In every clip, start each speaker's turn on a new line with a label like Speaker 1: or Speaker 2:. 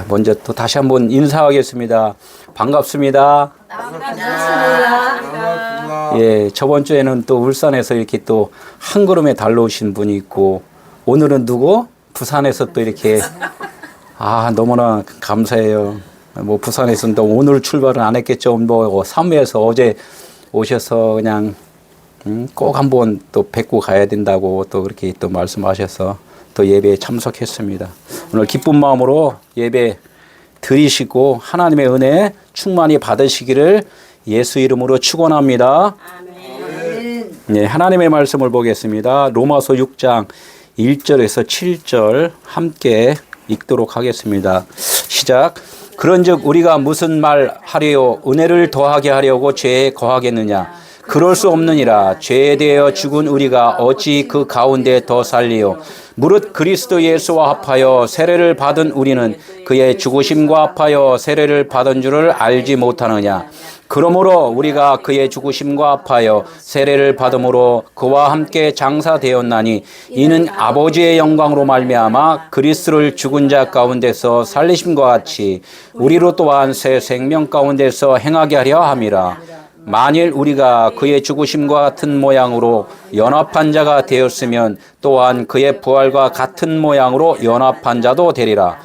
Speaker 1: 먼저 또 다시 한번 인사하겠습니다. 반갑습니다.
Speaker 2: 반갑습니다.
Speaker 1: 예, 저번 주에는 또 울산에서 이렇게 또 한 걸음에 달려오신 분이 있고, 오늘은 누구? 부산에서 또 이렇게, 너무나 감사해요. 뭐, 부산에서는 또 오늘 출발은 안 했겠죠. 뭐, 삼회에서 어제 오셔서 그냥, 꼭 한번 또 뵙고 가야 된다고 또 그렇게 또 말씀하셔서 또 예배에 참석했습니다. 오늘 기쁜 마음으로 예배 드리시고 하나님의 은혜 충만히 받으시기를 예수 이름으로 축원합니다. 네, 하나님의 말씀을 보겠습니다. 로마서 6장 1절에서 7절 함께 읽도록 하겠습니다. 시작. 그런즉 우리가 무슨 말 하리요 은혜를 더하게 하려고 죄에 거하겠느냐? 그럴 수 없느니라. 죄에 대하여 죽은 우리가 어찌 그 가운데 더 살리요? 무릇 그리스도 예수와 합하여 세례를 받은 우리는 그의 죽으심과 합하여 세례를 받은 줄을 알지 못하느냐? 그러므로 우리가 그의 죽으심과 합하여 세례를 받음으로 그와 함께 장사되었나니 이는 아버지의 영광으로 말미암아 그리스도를 죽은 자 가운데서 살리심과 같이 우리로 또한 새 생명 가운데서 행하게 하려 함이라. 만일 우리가 그의 죽으심과 같은 모양으로 연합한 자가 되었으면 또한 그의 부활과 같은 모양으로 연합한 자도 되리라.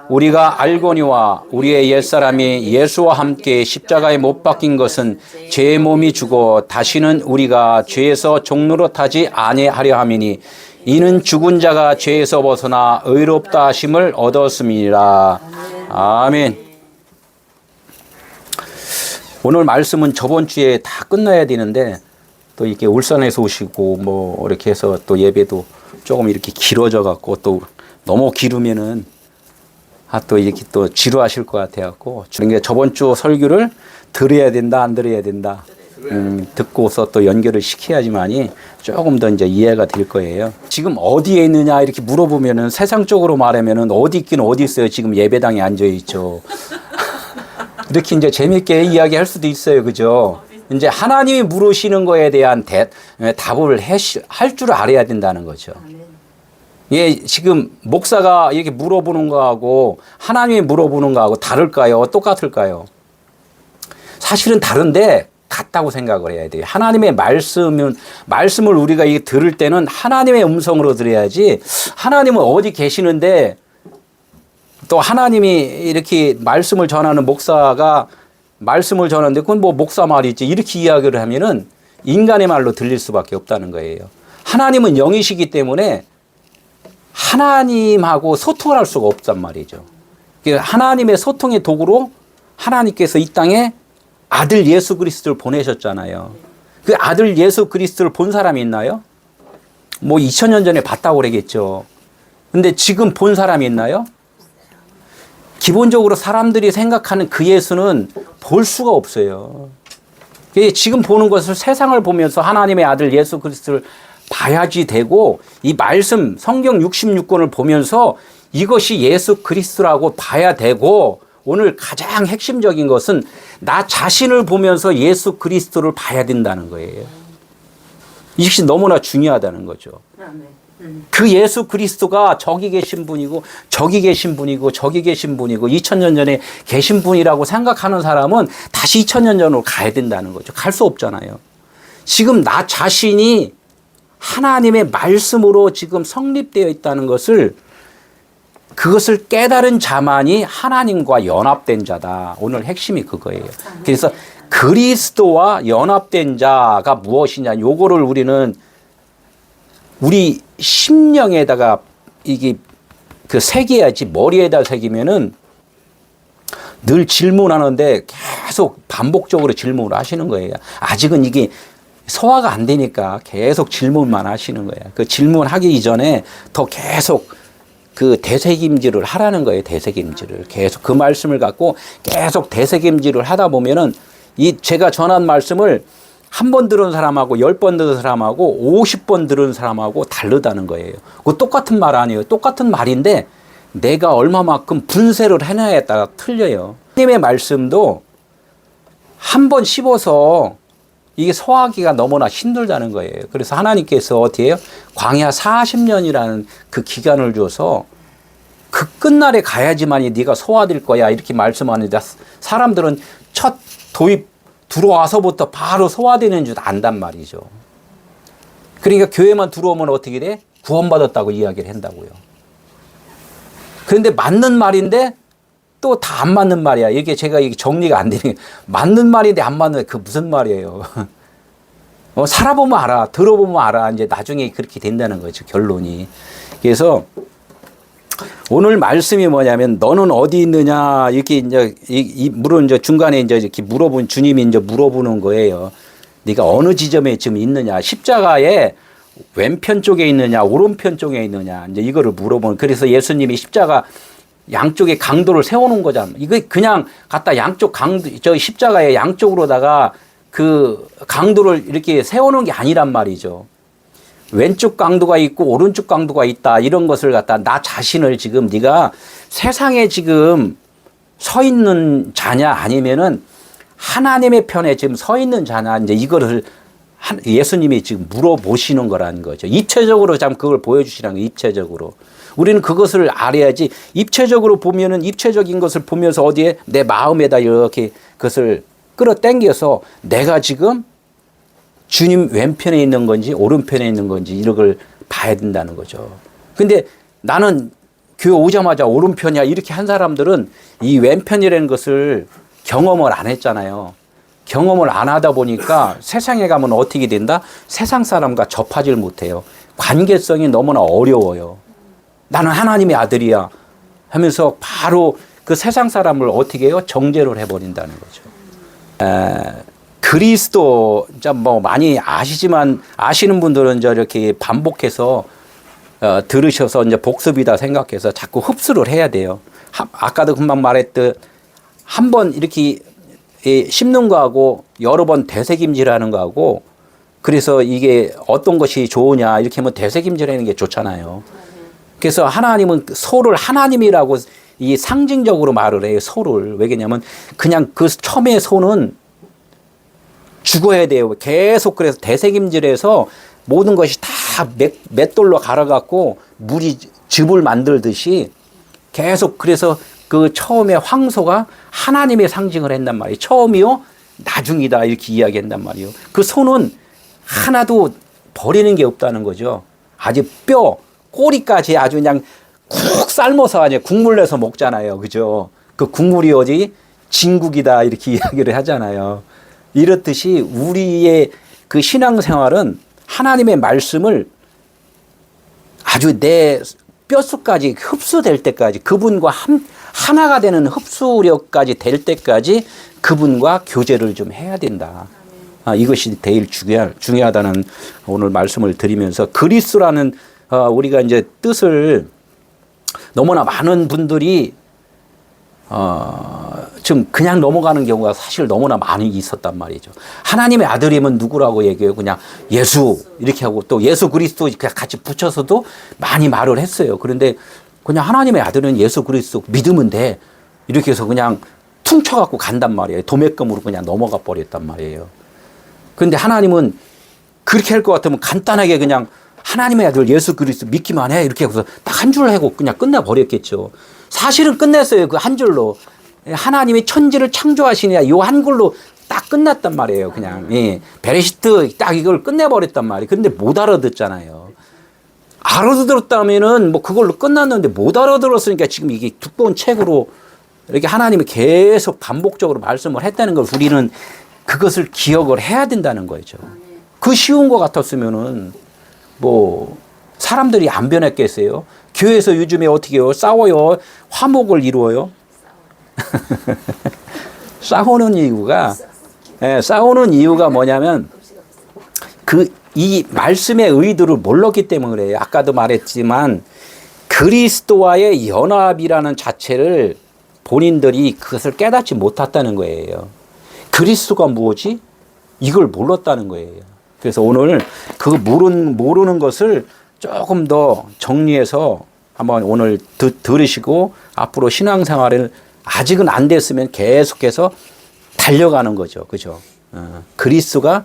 Speaker 1: 우리가 알거니와 우리의 옛사람이 예수와 함께 십자가에 못 박힌 것은 죄의 몸이 죽어 다시는 우리가 죄에서 종노릇하지 아니하려 함이니 이는 죽은 자가 죄에서 벗어나 의롭다 하심을 얻었음이니라. 아멘. 오늘 말씀은 저번 주에 다 끝나야 되는데 또 이렇게 울산에서 오시고 뭐 이렇게 해서 또 예배도 조금 이렇게 길어져 갖고 또 너무 길으면은 또 이렇게 또 지루하실 것 같아갖고 그러니까 저번 주 설교를 들어야 된다 안 들어야 된다 듣고서 또 연결을 시켜야지만이 조금 더 이제 이해가 될 거예요. 지금 어디에 있느냐 이렇게 물어보면은 세상적으로 말하면은 어디 있긴 어디 있어요. 지금 예배당에 앉아 있죠. 이렇게 이제 재밌게 이야기할 수도 있어요, 그죠? 이제 하나님이 물으시는 거에 대한 답을 할 줄 알아야 된다는 거죠. 예, 지금 목사가 이렇게 물어보는 거하고 하나님이 물어보는 거하고 다를까요? 똑같을까요? 사실은 다른데 같다고 생각을 해야 돼요. 하나님의 말씀을 우리가 들을 때는 하나님의 음성으로 들어야지 하나님은 어디 계시는데 또 하나님이 이렇게 말씀을 전하는 목사가 말씀을 전하는데 그건 뭐 목사 말이지 이렇게 이야기를 하면은 인간의 말로 들릴 수밖에 없다는 거예요. 하나님은 영이시기 때문에 하나님하고 소통을 할 수가 없단 말이죠. 하나님의 소통의 도구로 하나님께서 이 땅에 아들 예수 그리스도를 보내셨잖아요. 그 아들 예수 그리스도를 본 사람이 있나요? 뭐 2000년 전에 봤다고 그러겠죠. 근데 지금 본 사람이 있나요? 기본적으로 사람들이 생각하는 그 예수는 볼 수가 없어요. 지금 보는 것을 세상을 보면서 하나님의 아들 예수 그리스도를 봐야지 되고 이 말씀 성경 66권을 보면서 이것이 예수 그리스도라고 봐야 되고 오늘 가장 핵심적인 것은 나 자신을 보면서 예수 그리스도를 봐야 된다는 거예요. 이것이 너무나 중요하다는 거죠. 그 예수 그리스도가 저기 계신 분이고 저기 계신 분이고 저기 계신 분이고 2000년 전에 계신 분이라고 생각하는 사람은 다시 2000년 전으로 가야 된다는 거죠. 갈 수 없잖아요. 지금 나 자신이 하나님의 말씀으로 지금 성립되어 있다는 것을 그것을 깨달은 자만이 하나님과 연합된 자다. 오늘 핵심이 그거예요. 그래서 그리스도와 연합된 자가 무엇이냐 요거를 우리는 우리 심령에다가 이게 그 새겨야지 머리에다 새기면은 늘 질문하는데 계속 반복적으로 질문을 하시는 거예요. 아직은 이게 소화가 안 되니까 계속 질문만 하시는 거예요. 그 질문하기 이전에 더 계속 그 되새김질을 하라는 거예요. 되새김질을 계속 그 말씀을 갖고 계속 되새김질을 하다 보면은 이 제가 전한 말씀을 한 번 들은 사람하고 10번 들은 사람하고 50번 들은 사람하고 다르다는 거예요. 그 똑같은 말 아니에요. 똑같은 말인데 내가 얼마만큼 분쇄를 해놔에 따라 틀려요. 하나님의 말씀도 한 번 씹어서 이게 소화하기가 너무나 힘들다는 거예요. 그래서 하나님께서 어떻게 해요? 광야 40년이라는 그 기간을 줘서 그 끝날에 가야지만이 네가 소화될 거야 이렇게 말씀하는데 사람들은 첫 도입 들어와서부터 바로 소화되는 줄 안단 말이죠. 그러니까 교회만 들어오면 어떻게 돼? 구원받았다고 이야기를 한다고요. 그런데 맞는 말인데 또 다 안 맞는 말이야. 이게 제가 이게 정리가 안 되는 게 맞는 말인데 안 맞는 그 무슨 말이에요. 살아보면 알아. 들어보면 알아. 이제 나중에 그렇게 된다는 거죠. 결론이. 그래서 오늘 말씀이 뭐냐면 너는 어디 있느냐 이렇게 이제 물론 이제 중간에 이제 이렇게 물어본 주님이 이제 물어보는 거예요. 네가 어느 지점에 지금 있느냐? 십자가의 왼편 쪽에 있느냐, 오른편 쪽에 있느냐? 이제 이거를 물어보는. 그래서 예수님이 십자가 양쪽에 강도를 세워놓은 거잖아. 이거 그냥 갖다 양쪽 강도, 저 십자가의 양쪽으로다가 그 강도를 이렇게 세워놓은 게 아니란 말이죠. 왼쪽 강도가 있고 오른쪽 강도가 있다. 이런 것을 갖다 나 자신을 지금 네가 세상에 지금 서 있는 자냐 아니면은 하나님의 편에 지금 서 있는 자냐 이제 이거를 예수님이 지금 물어보시는 거라는 거죠. 입체적으로 참 그걸 보여주시라는 거예요. 입체적으로. 우리는 그것을 알아야지 입체적으로 보면은 입체적인 것을 보면서 어디에 내 마음에다 이렇게 그것을 끌어당겨서 내가 지금 주님 왼편에 있는 건지 오른편에 있는 건지 이런 걸 봐야 된다는 거죠. 근데 나는 교회 오자마자 오른편이야 이렇게 한 사람들은 이 왼편이라는 것을 경험을 안 했잖아요. 경험을 안 하다 보니까 세상에 가면 어떻게 된다? 세상 사람과 접하지를 못해요. 관계성이 너무나 어려워요. 나는 하나님의 아들이야 하면서 바로 그 세상 사람을 어떻게 해요? 정죄를 해버린다는 거죠. 그리스도 뭐 많이 아시지만 아시는 분들은 이렇게 반복해서 들으셔서 이제 복습이다 생각해서 자꾸 흡수를 해야 돼요. 아까도 금방 말했듯 한 번 이렇게 씹는 거하고 여러 번 되새김질하는 거하고 그래서 이게 어떤 것이 좋으냐 이렇게 하면 되새김질하는 게 좋잖아요. 그래서 하나님은 소를 하나님이라고 이 상징적으로 말을 해요. 소를. 왜냐면 그냥 그 처음에 소는 죽어야 돼요. 계속 그래서 되새김질해서 모든 것이 다 맷돌로 갈아갖고 물이 즙을 만들듯이 계속 그래서 그 처음에 황소가 하나님의 상징을 했단 말이에요. 처음이요, 나중이다 이렇게 이야기한단 말이에요. 그 소는 하나도 버리는 게 없다는 거죠. 아주 뼈, 꼬리까지 아주 그냥 쿡 삶아서 아주 국물 내서 먹잖아요. 그죠? 그 국물이 어디 진국이다 이렇게 이야기를 하잖아요. 이렇듯이 우리의 그 신앙생활은 하나님의 말씀을 아주 내 뼛속까지 흡수될 때까지 그분과 하나가 되는 흡수력까지 될 때까지 그분과 교제를 좀 해야 된다. 이것이 제일 중요하다는 오늘 말씀을 드리면서 그리스도라는 우리가 이제 뜻을 너무나 많은 분들이 지금 그냥 넘어가는 경우가 사실 너무나 많이 있었단 말이죠. 하나님의 아들이면 누구라고 얘기해요? 그냥 예수 이렇게 하고 또 예수 그리스도 같이 붙여서도 많이 말을 했어요. 그런데 그냥 하나님의 아들은 예수 그리스도 믿으면 돼. 이렇게 해서 그냥 퉁쳐갖고 간단 말이에요. 도매금으로 그냥 넘어가 버렸단 말이에요. 그런데 하나님은 그렇게 할 것 같으면 간단하게 그냥 하나님의 아들 예수 그리스도 믿기만 해. 이렇게 해서 딱 한 줄 하고 그냥 끝내버렸겠죠. 사실은 끝냈어요. 그 한 줄로. 하나님이 천지를 창조하시냐 요 한 글로 딱 끝났단 말이에요. 그냥 베레시트 딱 이걸 끝내버렸단 말이에요. 그런데 못 알아듣잖아요. 알아들었다면은 뭐 그걸로 끝났는데 못 알아들었으니까 지금 이게 두꺼운 책으로 이렇게 하나님이 계속 반복적으로 말씀을 했다는 걸 우리는 그것을 기억을 해야 된다는 거죠. 그 쉬운 거 같았으면은 뭐 사람들이 안 변했겠어요. 교회에서 요즘에 어떻게 해요? 싸워요. 화목을 이루어요. 싸우는 이유가 뭐냐면 이 말씀의 의도를 몰랐기 때문에 그래요. 아까도 말했지만 그리스도와의 연합이라는 자체를 본인들이 그것을 깨닫지 못했다는 거예요. 그리스도가 무엇이? 이걸 몰랐다는 거예요. 그래서 오늘 그 모르는 것을 조금 더 정리해서 한번 오늘 들으시고 앞으로 신앙생활을 아직은 안 됐으면 계속해서 달려가는 거죠. 그죠? 그리스도가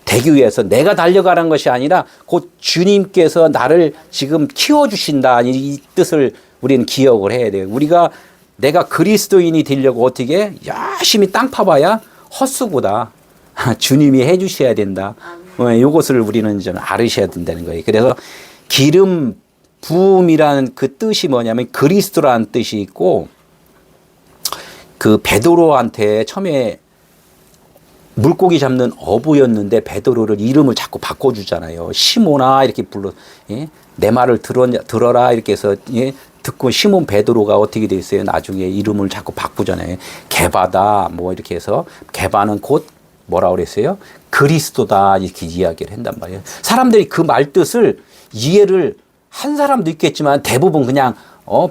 Speaker 1: 되기 위해서 내가 달려가는 것이 아니라 곧 주님께서 나를 지금 키워주신다. 이 뜻을 우리는 기억을 해야 돼요. 내가 그리스도인이 되려고 어떻게 열심히 땅 파봐야 헛수고다. 주님이 해주셔야 된다. 이것을 우리는 좀 알으셔야 된다는 거예요. 그래서 기름 부음이라는 그 뜻이 뭐냐면 그리스도라는 뜻이 있고, 그 베드로한테 처음에 물고기 잡는 어부였는데 베드로를 이름을 자꾸 바꿔주잖아요. 시몬아 이렇게 불러, 예? 내 말을 들어라 이렇게 해서, 예? 듣고 시몬 베드로가 어떻게 돼 있어요? 나중에 이름을 자꾸 바꾸잖아요. 게바다 뭐 이렇게 해서, 게바는 곧 뭐라 그랬어요? 그리스도다 이렇게 이야기를 한단 말이에요. 사람들이 그 말 뜻을 이해를 한 사람도 있겠지만 대부분 그냥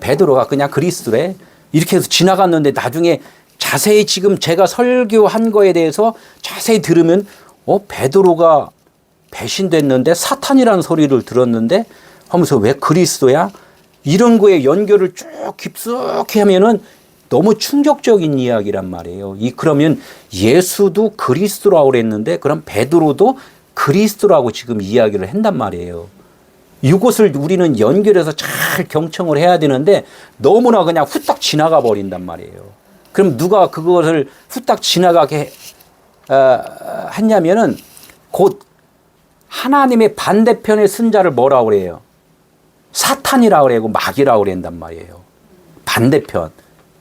Speaker 1: 베드로가 그냥 그리스도래 이렇게 해서 지나갔는데, 나중에 자세히 지금 제가 설교한 거에 대해서 자세히 들으면 베드로가 배신됐는데 사탄이라는 소리를 들었는데 하면서 왜 그리스도야? 이런 거에 연결을 쭉 깊숙이 하면은 너무 충격적인 이야기란 말이에요. 그러면 예수도 그리스도라고 그랬는데 그럼 베드로도 그리스도라고 지금 이야기를 한단 말이에요. 이것을 우리는 연결해서 잘 경청을 해야 되는데 너무나 그냥 후딱 지나가 버린단 말이에요. 그럼 누가 그것을 후딱 지나가게 했냐면은 곧 하나님의 반대편의 승자를 뭐라고 그래요? 사탄이라고 그래고 마귀라고 그런단 말이에요. 반대편.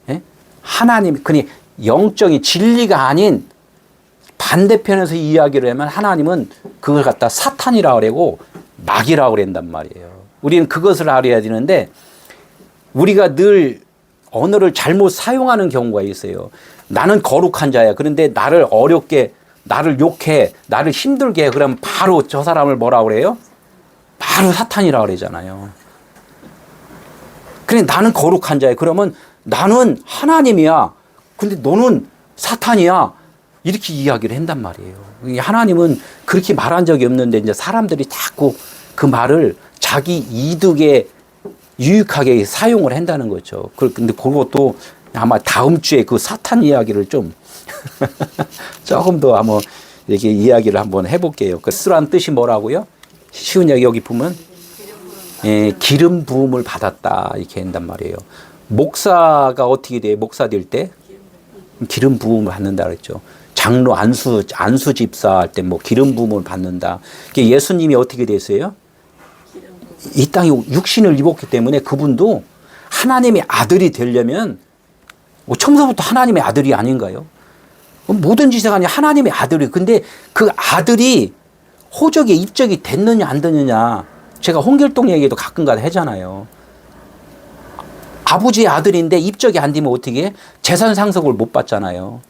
Speaker 1: 예? 하나님, 그니 영적인 진리가 아닌 반대편에서 이야기를 하면 하나님은 그걸 갖다 사탄이라고 그러고 마귀라고 그런단 말이에요. 우리는 그것을 알아야 되는데 우리가 늘 언어를 잘못 사용하는 경우가 있어요. 나는 거룩한 자야. 그런데 나를 어렵게, 나를 욕해, 나를 힘들게 해. 그러면 바로 저 사람을 뭐라고 그래요? 바로 사탄이라고 그러잖아요. 그래, 나는 거룩한 자야. 그러면 나는 하나님이야. 근데 너는 사탄이야. 이렇게 이야기를 한단 말이에요. 하나님은 그렇게 말한 적이 없는데 이제 사람들이 자꾸 그 말을 자기 이득에 유익하게 사용을 한다는 거죠. 근데 그것도 아마 다음 주에 그 사탄 이야기를 좀 조금 더 한번 이렇게 이야기를 한번 해볼게요. 그 스라는 뜻이 뭐라고요? 쉬운 이야기 여기 보면 기름 부음을 받았다 이렇게 한단 말이에요. 목사가 어떻게 돼요? 목사 될 때 기름 부음을 받는다 그랬죠. 장로 안수 집사 할 때 뭐 기름 부음을 받는다. 예수님이 어떻게 됐어요? 이 땅에 육신을 입었기 때문에 그분도 하나님의 아들이 되려면 처음부터 하나님의 아들이 아닌가요? 모든 지상이 하나님의 아들이. 근데 그 아들이 호적에 입적이 됐느냐 안 됐느냐, 제가 홍길동 얘기도 가끔가다 하잖아요. 아버지의 아들인데 입적이 안 되면 어떻게 해? 재산 상속을 못 받잖아요.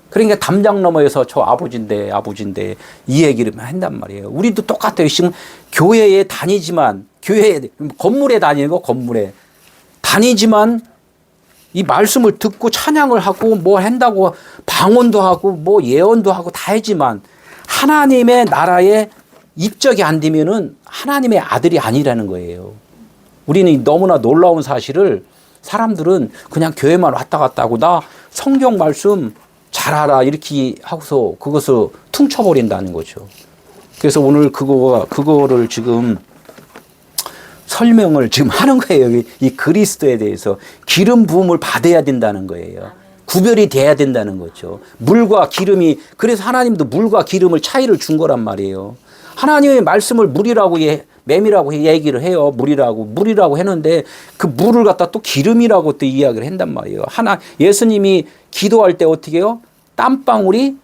Speaker 1: 그러니까 담장 너머에서 저 아버지인데 이 얘기를 한단 말이에요. 우리도 똑같아요. 지금 교회에 다니지만, 건물에 다니는 거, 건물에 다니지만 이 말씀을 듣고 찬양을 하고 뭐 한다고 방언도 하고 뭐 예언도 하고 다 하지만 하나님의 나라에 입적이 안 되면은 하나님의 아들이 아니라는 거예요. 우리는 너무나 놀라운 사실을 사람들은 그냥 교회만 왔다 갔다 하고 나 성경 말씀 잘 알아 이렇게 하고서 그것을 퉁쳐버린다는 거죠. 그래서 오늘 그거를 지금 설명을 지금 하는 거예요. 이 그리스도에 대해서 기름 부음을 받아야 된다는 거예요. 구별이 돼야 된다는 거죠. 물과 기름이, 그래서 하나님도 물과 기름을 차이를 준 거란 말이에요. 하나님의 말씀을 물이라고 맴이라고 얘기를 해요. 물이라고 했는데 그 물을 갖다 또 기름이라고 또 이야기를 한단 말이에요. 예수님이 기도할 때 어떻게 해요? 땀방울이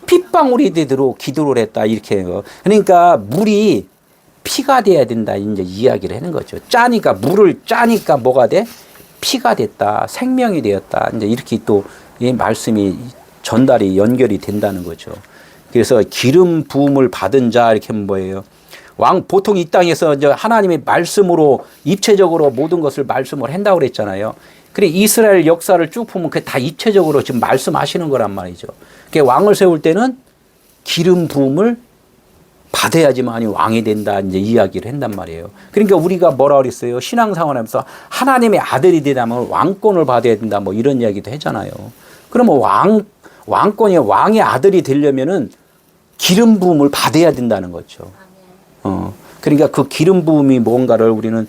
Speaker 1: 핏방울이 되도록 기도를 했다 이렇게 해요. 그러니까 물이 피가 돼야 된다 이제 이야기를 하는 거죠. 물을 짜니까 뭐가 돼? 피가 됐다, 생명이 되었다. 이제 이렇게 또 이 말씀이 전달이 연결이 된다는 거죠. 그래서 기름 부음을 받은 자 이렇게 하면 뭐예요? 보통 이 땅에서 이제 하나님의 말씀으로 입체적으로 모든 것을 말씀을 한다고 그랬잖아요. 그래 이스라엘 역사를 쭉 보면 그게 다 입체적으로 지금 말씀하시는 거란 말이죠. 왕을 세울 때는 기름 부음을 받아야지만 왕이 된다 이제 이야기를 한단 말이에요. 그러니까 우리가 뭐라 그랬어요? 신앙생활하면서 하나님의 아들이 되려면 왕권을 받아야 된다 뭐 이런 이야기도 했잖아요. 그러면 왕권이 왕의 아들이 되려면은 기름 부음을 받아야 된다는 거죠. 그러니까 그 기름 부음이 뭔가를 우리는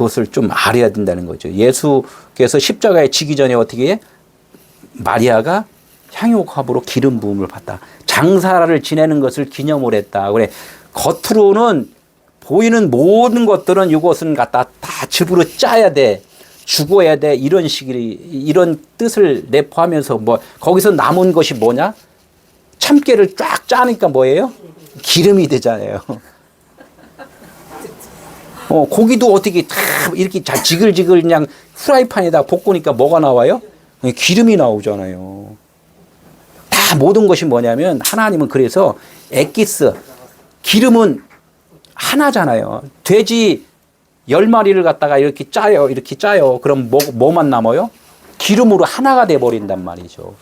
Speaker 1: 그것을 좀 알아야 된다는 거죠. 예수께서 십자가에 지기 전에 어떻게 해? 마리아가 향유값으로 기름 부음을 받다. 장사를 지내는 것을 기념을 했다. 그래 겉으로는 보이는 모든 것들은 이것은 갖다 다 집으로 짜야 돼. 죽어야 돼. 이런 뜻을 내포하면서 뭐 거기서 남은 것이 뭐냐? 참깨를 쫙 짜니까 뭐예요? 기름이 되잖아요. 고기도 어떻게 다 이렇게 잘 지글지글 그냥 후라이팬에다 볶으니까 뭐가 나와요? 기름이 나오잖아요. 다 모든 것이 뭐냐면 하나님은 그래서 엑기스 기름은 하나잖아요. 돼지 10마리를 갖다가 이렇게 짜요. 그럼 뭐만 남아요? 기름으로 하나가 돼버린단 말이죠.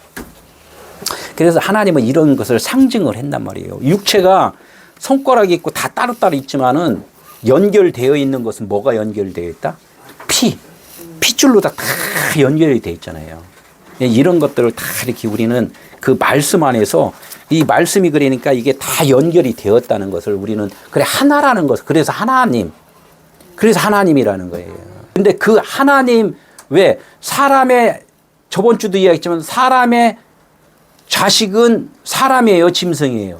Speaker 1: 그래서 하나님은 이런 것을 상징을 했단 말이에요. 육체가 손가락이 있고 다 따로따로 있지만은 연결되어 있는 것은 뭐가 연결되어 있다? 핏줄로 다 연결이 되어 있잖아요. 이런 것들을 다 이렇게 우리는 그 말씀 안에서 이 말씀이 그러니까 이게 다 연결이 되었다는 것을 우리는 그래 하나라는 것. 그래서 하나님이라는 거예요. 근데 그 하나님 왜 사람의 저번 주도 이야기했지만 사람의 자식은 사람이에요, 짐승이에요.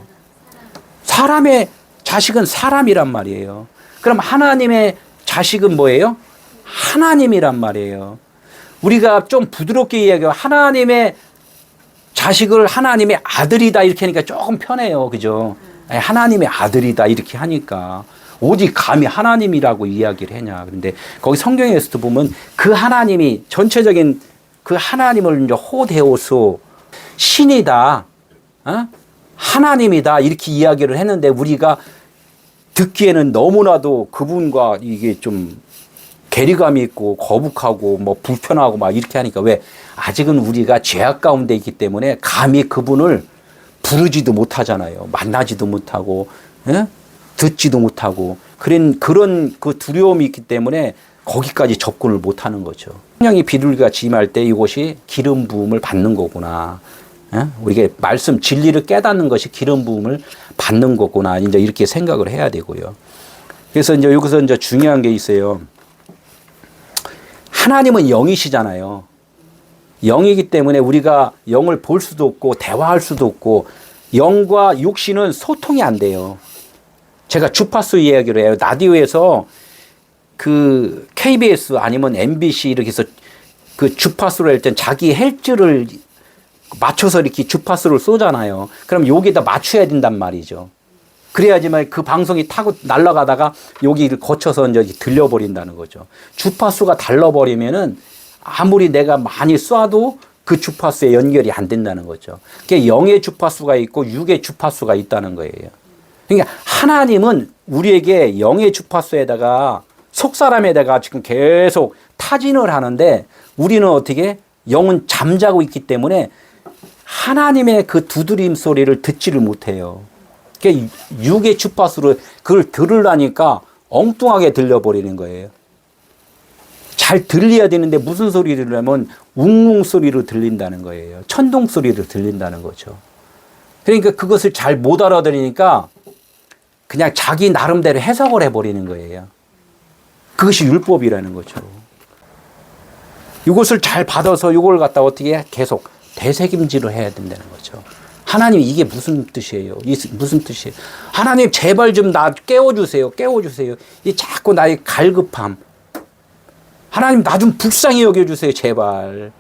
Speaker 1: 사람의 자식은 사람이란 말이에요. 그럼 하나님의 자식은 뭐예요? 하나님이란 말이에요. 우리가 좀 부드럽게 이야기하고 하나님의 자식을 하나님의 아들이다 이렇게 하니까 조금 편해요. 그죠? 하나님의 아들이다 이렇게 하니까 어디 감히 하나님이라고 이야기를 하냐. 그런데 거기 성경에서도 보면 그 하나님이 전체적인 그 하나님을 이제 호데오스 신이다. 하나님이다 이렇게 이야기를 했는데 우리가 듣기에는 너무나도 그분과 이게 좀 괴리감이 있고 거북하고 뭐 불편하고 막 이렇게 하니까 왜 아직은 우리가 죄악 가운데 있기 때문에 감히 그분을 부르지도 못하잖아요. 만나지도 못하고 듣지도 못하고 그런 그 두려움이 있기 때문에 거기까지 접근을 못하는 거죠. 성령이 비둘기같이 임할 때 이것이 기름 부음을 받는 거구나. 우리가 말씀 진리를 깨닫는 것이 기름 부음을 받는 거구나. 이제 이렇게 생각을 해야 되고요. 그래서 이제 여기서 이제 중요한 게 있어요. 하나님은 영이시잖아요. 영이기 때문에 우리가 영을 볼 수도 없고 대화할 수도 없고 영과 육신은 소통이 안 돼요. 제가 주파수 이야기를 해요. 라디오에서 그 KBS 아니면 MBC 이렇게 해서 그 주파수를 할 땐 자기 헬즈를 맞춰서 이렇게 주파수를 쏘잖아요. 그럼 여기다 맞춰야 된단 말이죠. 그래야지만 그 방송이 타고 날아가다가 여기를 거쳐서 이제 들려버린다는 거죠. 주파수가 달라버리면은 아무리 내가 많이 쏴도 그 주파수에 연결이 안 된다는 거죠. 그게 영의 주파수가 있고 육의 주파수가 있다는 거예요. 그러니까 하나님은 우리에게 영의 주파수에다가 속사람에다가 지금 계속 타진을 하는데 우리는 어떻게 영은 잠자고 있기 때문에 하나님의 그 두드림 소리를 듣지를 못해요. 그게 육의 주파수를 그걸 들으려니까 엉뚱하게 들려버리는 거예요. 잘 들려야 되는데 무슨 소리를 들으려면 웅웅 소리로 들린다는 거예요. 천둥 소리로 들린다는 거죠. 그러니까 그것을 잘 못 알아들으니까 그냥 자기 나름대로 해석을 해버리는 거예요. 그것이 율법이라는 거죠. 이것을 잘 받아서 이걸 갖다 어떻게 해? 계속 되새김질을 해야 된다는 거죠. 하나님 이게 무슨 뜻이에요? 무슨 뜻이에요? 하나님 제발 좀 나 깨워주세요. 깨워주세요. 이 자꾸 나의 갈급함. 하나님 나 좀 불쌍히 여겨주세요. 제발.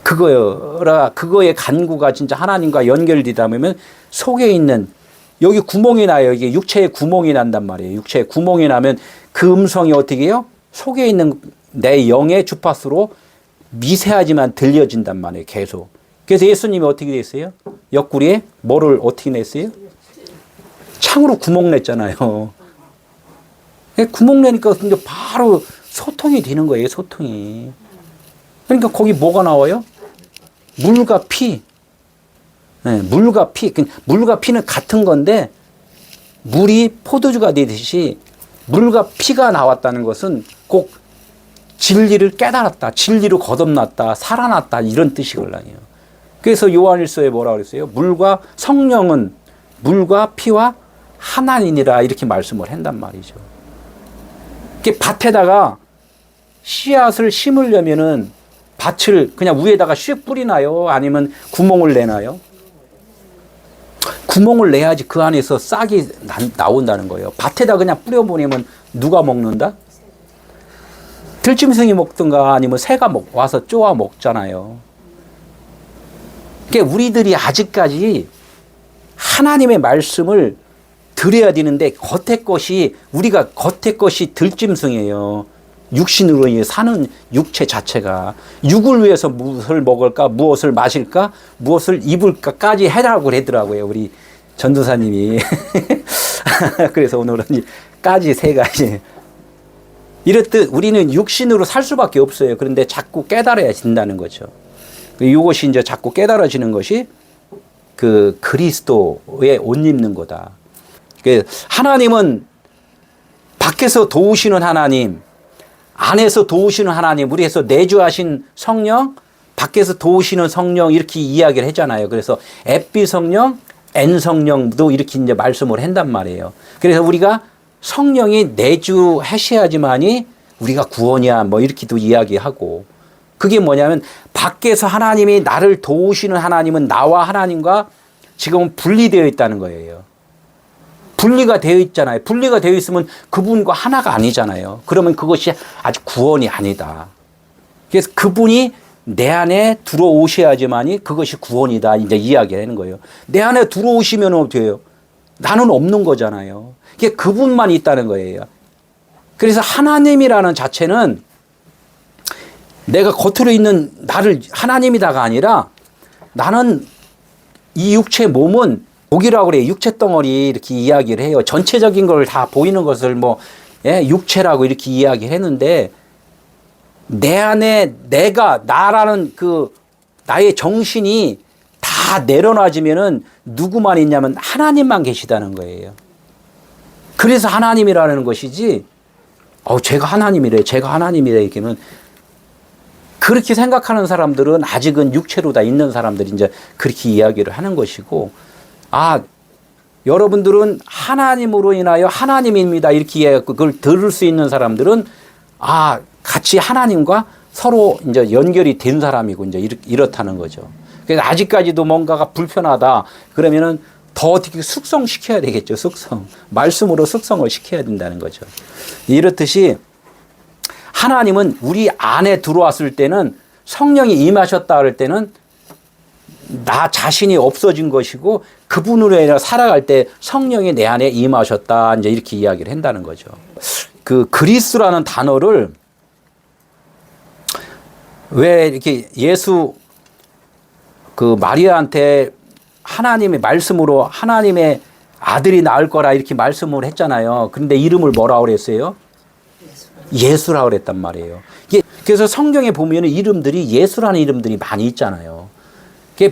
Speaker 1: 그거의 간구가 진짜 하나님과 연결되다 보면 속에 있는 여기 구멍이 나요. 이게 육체에 구멍이 난단 말이에요. 육체에 구멍이 나면 그 음성이 어떻게 해요? 속에 있는 내 영의 주파수로 미세하지만 들려진단 말이에요. 계속. 그래서 예수님이 어떻게 됐어요? 옆구리에 뭐를 어떻게 냈어요? 창으로 구멍 냈잖아요. 구멍 내니까 근데 바로 소통이 되는 거예요. 소통이. 그러니까 거기 뭐가 나와요? 물과 피. 네, 물과 피. 물과 피는 같은 건데 물이 포도주가 되듯이 물과 피가 나왔다는 것은 꼭 진리를 깨달았다. 진리로 거듭났다. 살아났다. 이런 뜻이거든요. 그래서 요한일서에 뭐라고 그랬어요? 물과 성령은 물과 피와 하나니라 이렇게 말씀을 한단 말이죠. 이게 밭에다가 씨앗을 심으려면은 밭을 그냥 위에다가 슉 뿌리나요? 아니면 구멍을 내나요? 구멍을 내야지 그 안에서 싹이 나온다는 거예요. 밭에다 그냥 뿌려보내면 누가 먹는다? 들짐승이 먹든가 아니면 새가 와서 쪼아 먹잖아요. 그러니까 우리들이 아직까지 하나님의 말씀을 들어야 되는데 우리가 겉의 것이 들짐승이에요. 육신으로 사는 육체 자체가 육을 위해서 무엇을 먹을까, 무엇을 마실까, 무엇을 입을까까지 해라고 그러더라고요. 우리 전도사님이. 그래서 오늘은 까지 세 가지. 이렇듯 우리는 육신으로 살 수밖에 없어요. 그런데 자꾸 깨달아야 된다는 거죠. 이것이 이제 자꾸 깨달아지는 것이 그 그리스도의 옷 입는 거다. 하나님은 밖에서 도우시는 하나님, 안에서 도우시는 하나님, 우리에서 내주하신 성령, 밖에서 도우시는 성령 이렇게 이야기를 했잖아요. 그래서 앱비 성령, N 성령도 이렇게 이제 말씀을 한단 말이에요. 그래서 우리가 성령이 내주하셔야지만이 우리가 구원이야 뭐 이렇게도 이야기하고, 그게 뭐냐면 밖에서 하나님이 나를 도우시는 하나님은 나와 하나님과 지금은 분리되어 있다는 거예요. 분리가 되어 있잖아요. 분리가 되어 있으면 그분과 하나가 아니잖아요. 그러면 그것이 아직 구원이 아니다. 그래서 그분이 내 안에 들어오셔야지만이 그것이 구원이다. 이제 이야기하는 거예요. 내 안에 들어오시면 어떻게 해요? 나는 없는 거잖아요. 그게 그분만 있다는 거예요. 그래서 하나님이라는 자체는 내가 겉으로 있는 나를 하나님이다가 아니라 나는 이 육체 몸은 복이라고 그래요. 육체 덩어리 이렇게 이야기를 해요. 전체적인 걸 다 보이는 것을 육체라고 이렇게 이야기를 했는데, 내 안에 나라는 그 나의 정신이 다 내려놔지면은 누구만 있냐면 하나님만 계시다는 거예요. 그래서 하나님이라는 것이지, 제가 하나님이래, 제가 하나님이래, 이렇게는 그렇게 생각하는 사람들은 아직은 육체로 다 있는 사람들이 이제 그렇게 이야기를 하는 것이고, 여러분들은 하나님으로 인하여 하나님입니다. 이렇게 그걸 들을 수 있는 사람들은 같이 하나님과 서로 이제 연결이 된 사람이고 이제 이렇다는 거죠. 그러니까 아직까지도 뭔가가 불편하다. 그러면은 더 어떻게 숙성시켜야 되겠죠. 말씀으로 숙성을 시켜야 된다는 거죠. 이렇듯이 하나님은 우리 안에 들어왔을 때는 성령이 임하셨다 할 때는 나 자신이 없어진 것이고 그분으로 인해 살아갈 때 성령이 내 안에 임하셨다. 이제 이렇게 이야기를 한다는 거죠. 그 그리스도라는 단어를 왜 이렇게 예수 그 마리아한테 하나님의 말씀으로 하나님의 아들이 낳을 거라 이렇게 말씀을 했잖아요. 그런데 이름을 뭐라고 그랬어요? 예수라고 그랬단 말이에요. 그래서 성경에 보면 이름들이 예수라는 이름들이 많이 있잖아요.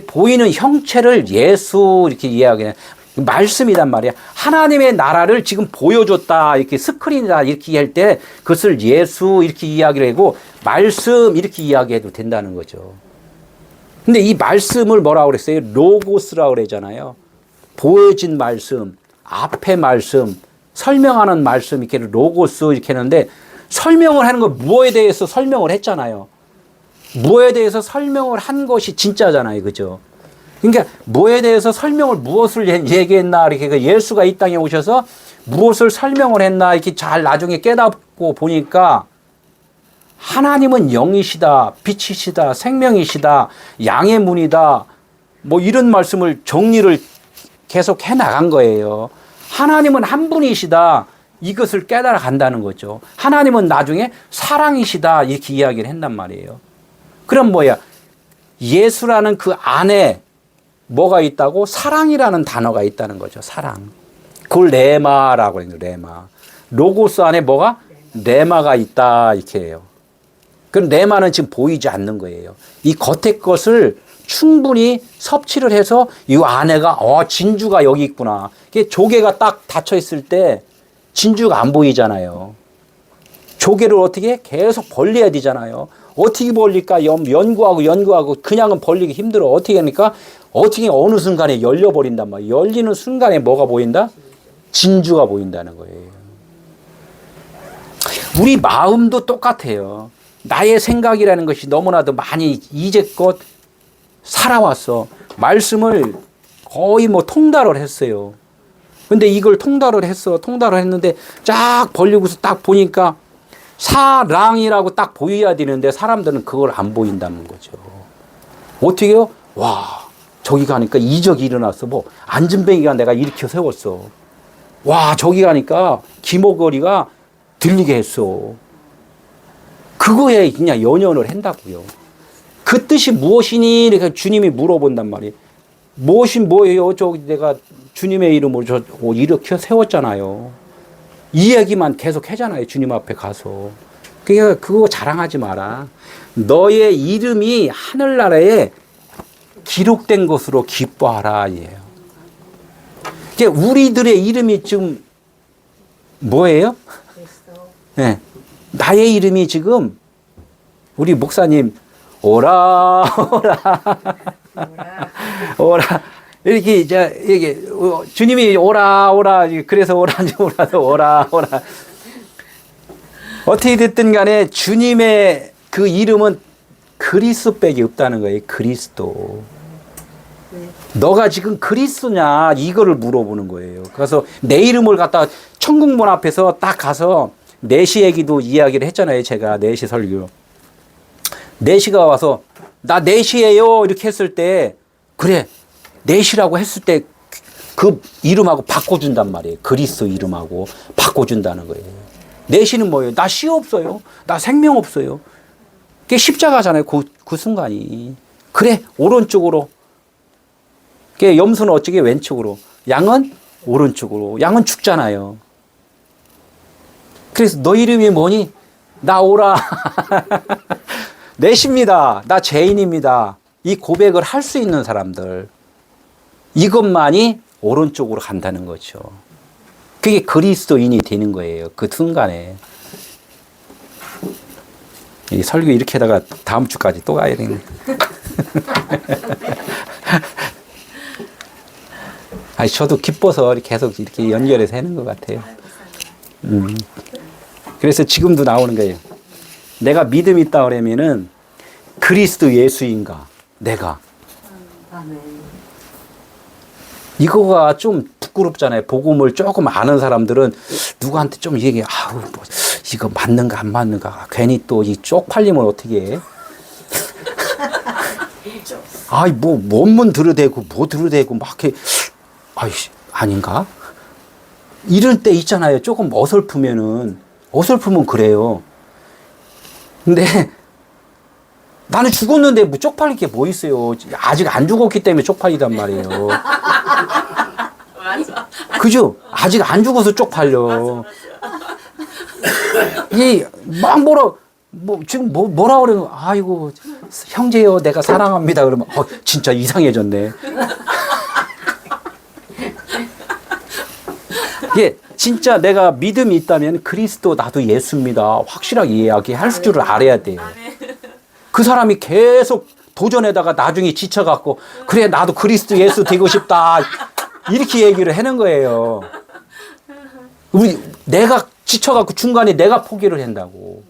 Speaker 1: 보이는 형체를 예수 이렇게 이야기해. 말씀이란 말이야. 하나님의 나라를 지금 보여줬다. 이렇게 스크린이다. 이렇게 할 때 그것을 예수 이렇게 이야기를 하고 말씀 이렇게 이야기해도 된다는 거죠. 근데 이 말씀을 뭐라고 그랬어요? 로고스라고 그러잖아요. 보여진 말씀, 앞에 말씀, 설명하는 말씀 이렇게 로고스 이렇게 하는데 설명을 하는 거 무엇에 대해서 설명을 했잖아요. 무엇에 대해서 설명을 한 것이 진짜잖아요. 그죠? 그러니까 뭐에 대해서 설명을 무엇을 얘기했나 이렇게 예수가 이 땅에 오셔서 무엇을 설명을 했나 이렇게 잘 나중에 깨닫고 보니까 하나님은 영이시다, 빛이시다, 생명이시다, 양의 문이다 뭐 이런 말씀을 정리를 계속 해 나간 거예요. 하나님은 한 분이시다. 이것을 깨달아 간다는 거죠. 하나님은 나중에 사랑이시다. 이렇게 이야기를 한단 말이에요. 그럼 뭐야? 예수라는 그 안에 뭐가 있다고? 사랑이라는 단어가 있다는 거죠. 사랑. 그걸 레마라고 해요. 레마. 로고스 안에 뭐가? 레마가 있다. 이렇게 해요. 그럼 레마는 지금 보이지 않는 거예요. 이 겉의 것을 충분히 섭취를 해서 이 안에가 진주가 여기 있구나. 이게 조개가 딱 닫혀 있을 때 진주가 안 보이잖아요. 조개를 어떻게 계속 벌려야 되잖아요. 어떻게 벌릴까? 연구하고 그냥은 벌리기 힘들어. 어떻게 하니까 어떻게 어느 순간에 열려버린단 말이에요. 열리는 순간에 뭐가 보인다? 진주가 보인다는 거예요. 우리 마음도 똑같아요. 나의 생각이라는 것이 너무나도 많이 이제껏 살아왔어. 말씀을 거의 뭐 통달을 했어요. 근데 이걸 통달을 했는데 쫙 벌리고서 딱 보니까 사랑이라고 딱 보여야 되는데 사람들은 그걸 안 보인다는 거죠. 어떻게 해요? 와, 저기 가니까 이적이 일어났어. 뭐 안전뱅이가 내가 일으켜 세웠어. 와, 저기 가니까 기모거리가 들리게 했어. 그거에 그냥 연연을 한다고요. 그 뜻이 무엇이니? 이렇게 주님이 물어본단 말이에요. 무엇이 뭐예요? 내가 주님의 이름으로 일으켜 세웠잖아요. 이 얘기만 계속 하잖아요. 주님 앞에 가서. 그러니까 그거 자랑하지 마라. 너의 이름이 하늘나라에 기록된 것으로 기뻐하라. 이에요. 우리들의 이름이 지금 뭐예요? 네. 나의 이름이 지금 우리 목사님 오라 오라 이렇게 이게 주님이 오라 그래서 오라지 오라 어떻게 됐든 간에 주님의 그 이름은 그리스도밖에 없다는 거예요. 그리스도. 너가 지금 그리스도냐 이거를 물어보는 거예요. 그래서 내 이름을 갖다 천국문 앞에서 딱 가서 내시 얘기도 이야기를 했잖아요. 제가 내시 설교. 내시가 와서 나 내시예요 이렇게 했을 때 그래 내시라고 했을 때 그 이름하고 바꿔준단 말이에요. 그리스도 이름하고 바꿔준다는 거예요. 내시는 뭐예요? 나 씨 없어요. 나 생명 없어요. 그게 십자가잖아요. 그 순간이. 그래 오른쪽으로. 그게 염소는 어쩌게 왼쪽으로. 양은 오른쪽으로. 양은 죽잖아요. 그래서 너 이름이 뭐니? 나 오라. 내십니다. 나 죄인입니다. 이 고백을 할 수 있는 사람들. 이것만이 오른쪽으로 간다는 거죠. 그게 그리스도인이 되는 거예요. 그 순간에. 이 설교 이렇게 하다가 다음 주까지 또 가야 되네. 아니, 저도 기뻐서 계속 이렇게 연결해서 하는 것 같아요. 그래서 지금도 나오는 거예요. 내가 믿음이 있다 그러면은 그리스도 예수인가? 내가. 이거가 좀 부끄럽잖아요. 복음을 조금 아는 사람들은 누구한테 좀 얘기해. 아우, 뭐, 이거 맞는가 안 맞는가. 괜히 또 이 쪽팔리면 어떻게 해? 아이, 뭐, 원문 들으대고, 뭐 들으대고, 막 해. 아이씨, 아닌가? 이럴 때 있잖아요. 조금 어설프면 그래요. 근데 나는 죽었는데 뭐 쪽팔릴 게 뭐 있어요. 아직 안 죽었기 때문에 쪽팔리단 말이에요.
Speaker 2: 맞아.
Speaker 1: 그죠? 아직 안 죽어서 쪽팔려. 이, 막 지금 뭐라 그러면, 아이고, 형제요, 내가 사랑합니다. 그러면, 진짜 이상해졌네. 예, 진짜 내가 믿음이 있다면 그리스도 나도 예수입니다. 확실하게 이야기할 줄을 알아야 돼요. 그 사람이 계속 도전에다가 나중에 지쳐갖고 그래 나도 그리스도 예수 되고 싶다 이렇게 얘기를 하는 거예요. 내가 지쳐갖고 중간에 내가 포기를 한다고.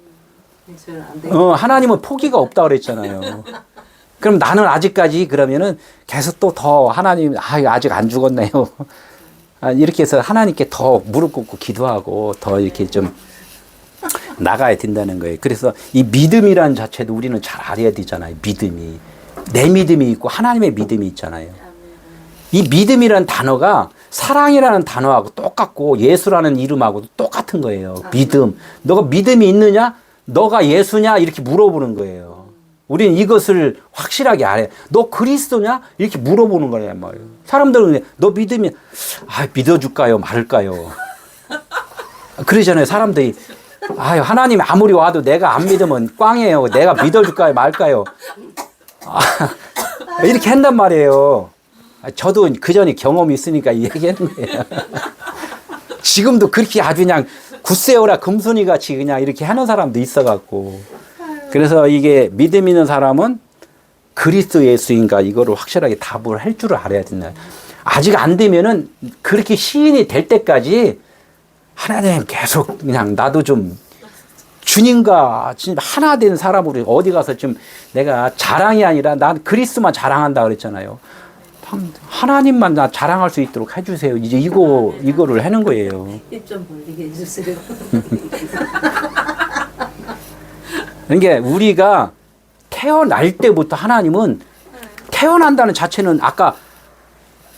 Speaker 1: 하나님은 포기가 없다 그랬잖아요. 그럼 나는 아직까지 그러면은 계속 또 더 하나님 아직 안 죽었네요. 이렇게 해서 하나님께 더 무릎 꿇고 기도하고 더 이렇게 좀 나가야 된다는 거예요. 그래서 이 믿음이라는 자체도 우리는 잘 알아야 되잖아요. 믿음이. 내 믿음이 있고 하나님의 믿음이 있잖아요. 이 믿음이라는 단어가 사랑이라는 단어하고 똑같고 예수라는 이름하고도 똑같은 거예요. 믿음. 너가 믿음이 있느냐? 너가 예수냐? 이렇게 물어보는 거예요. 우리는 이것을 확실하게 알아요. 너 그리스도냐? 이렇게 물어보는 거란 말이에요. 사람들은 너 믿으면 믿어줄까요? 말을까요? 그러잖아요. 사람들이 하나님 아무리 와도 내가 안 믿으면 꽝이에요. 내가 믿어줄까요? 말까요? 이렇게 한단 말이에요. 저도 그 전에 경험이 있으니까 얘기하는 거예요. 지금도 그렇게 아주 그냥 굳세어라 금순이 같이 그냥 이렇게 하는 사람도 있어갖고. 그래서 이게 믿음 있는 사람은 그리스도 예수인가 이거를 확실하게 답을 할 줄을 알아야 된다. 아직 안 되면은 그렇게 시인이 될 때까지 하나님 계속 그냥 나도 좀 주님과 진짜 하나 된 사람으로 어디 가서 좀 내가 자랑이 아니라 난 그리스도만 자랑한다 그랬잖아요. 하나님만 나 자랑할 수 있도록 해주세요. 이제 이거를 하는 거예요.
Speaker 2: 입 좀 벌리게 해주세요.
Speaker 1: 그러니까 우리가 태어날 때부터 하나님은 태어난다는 자체는 아까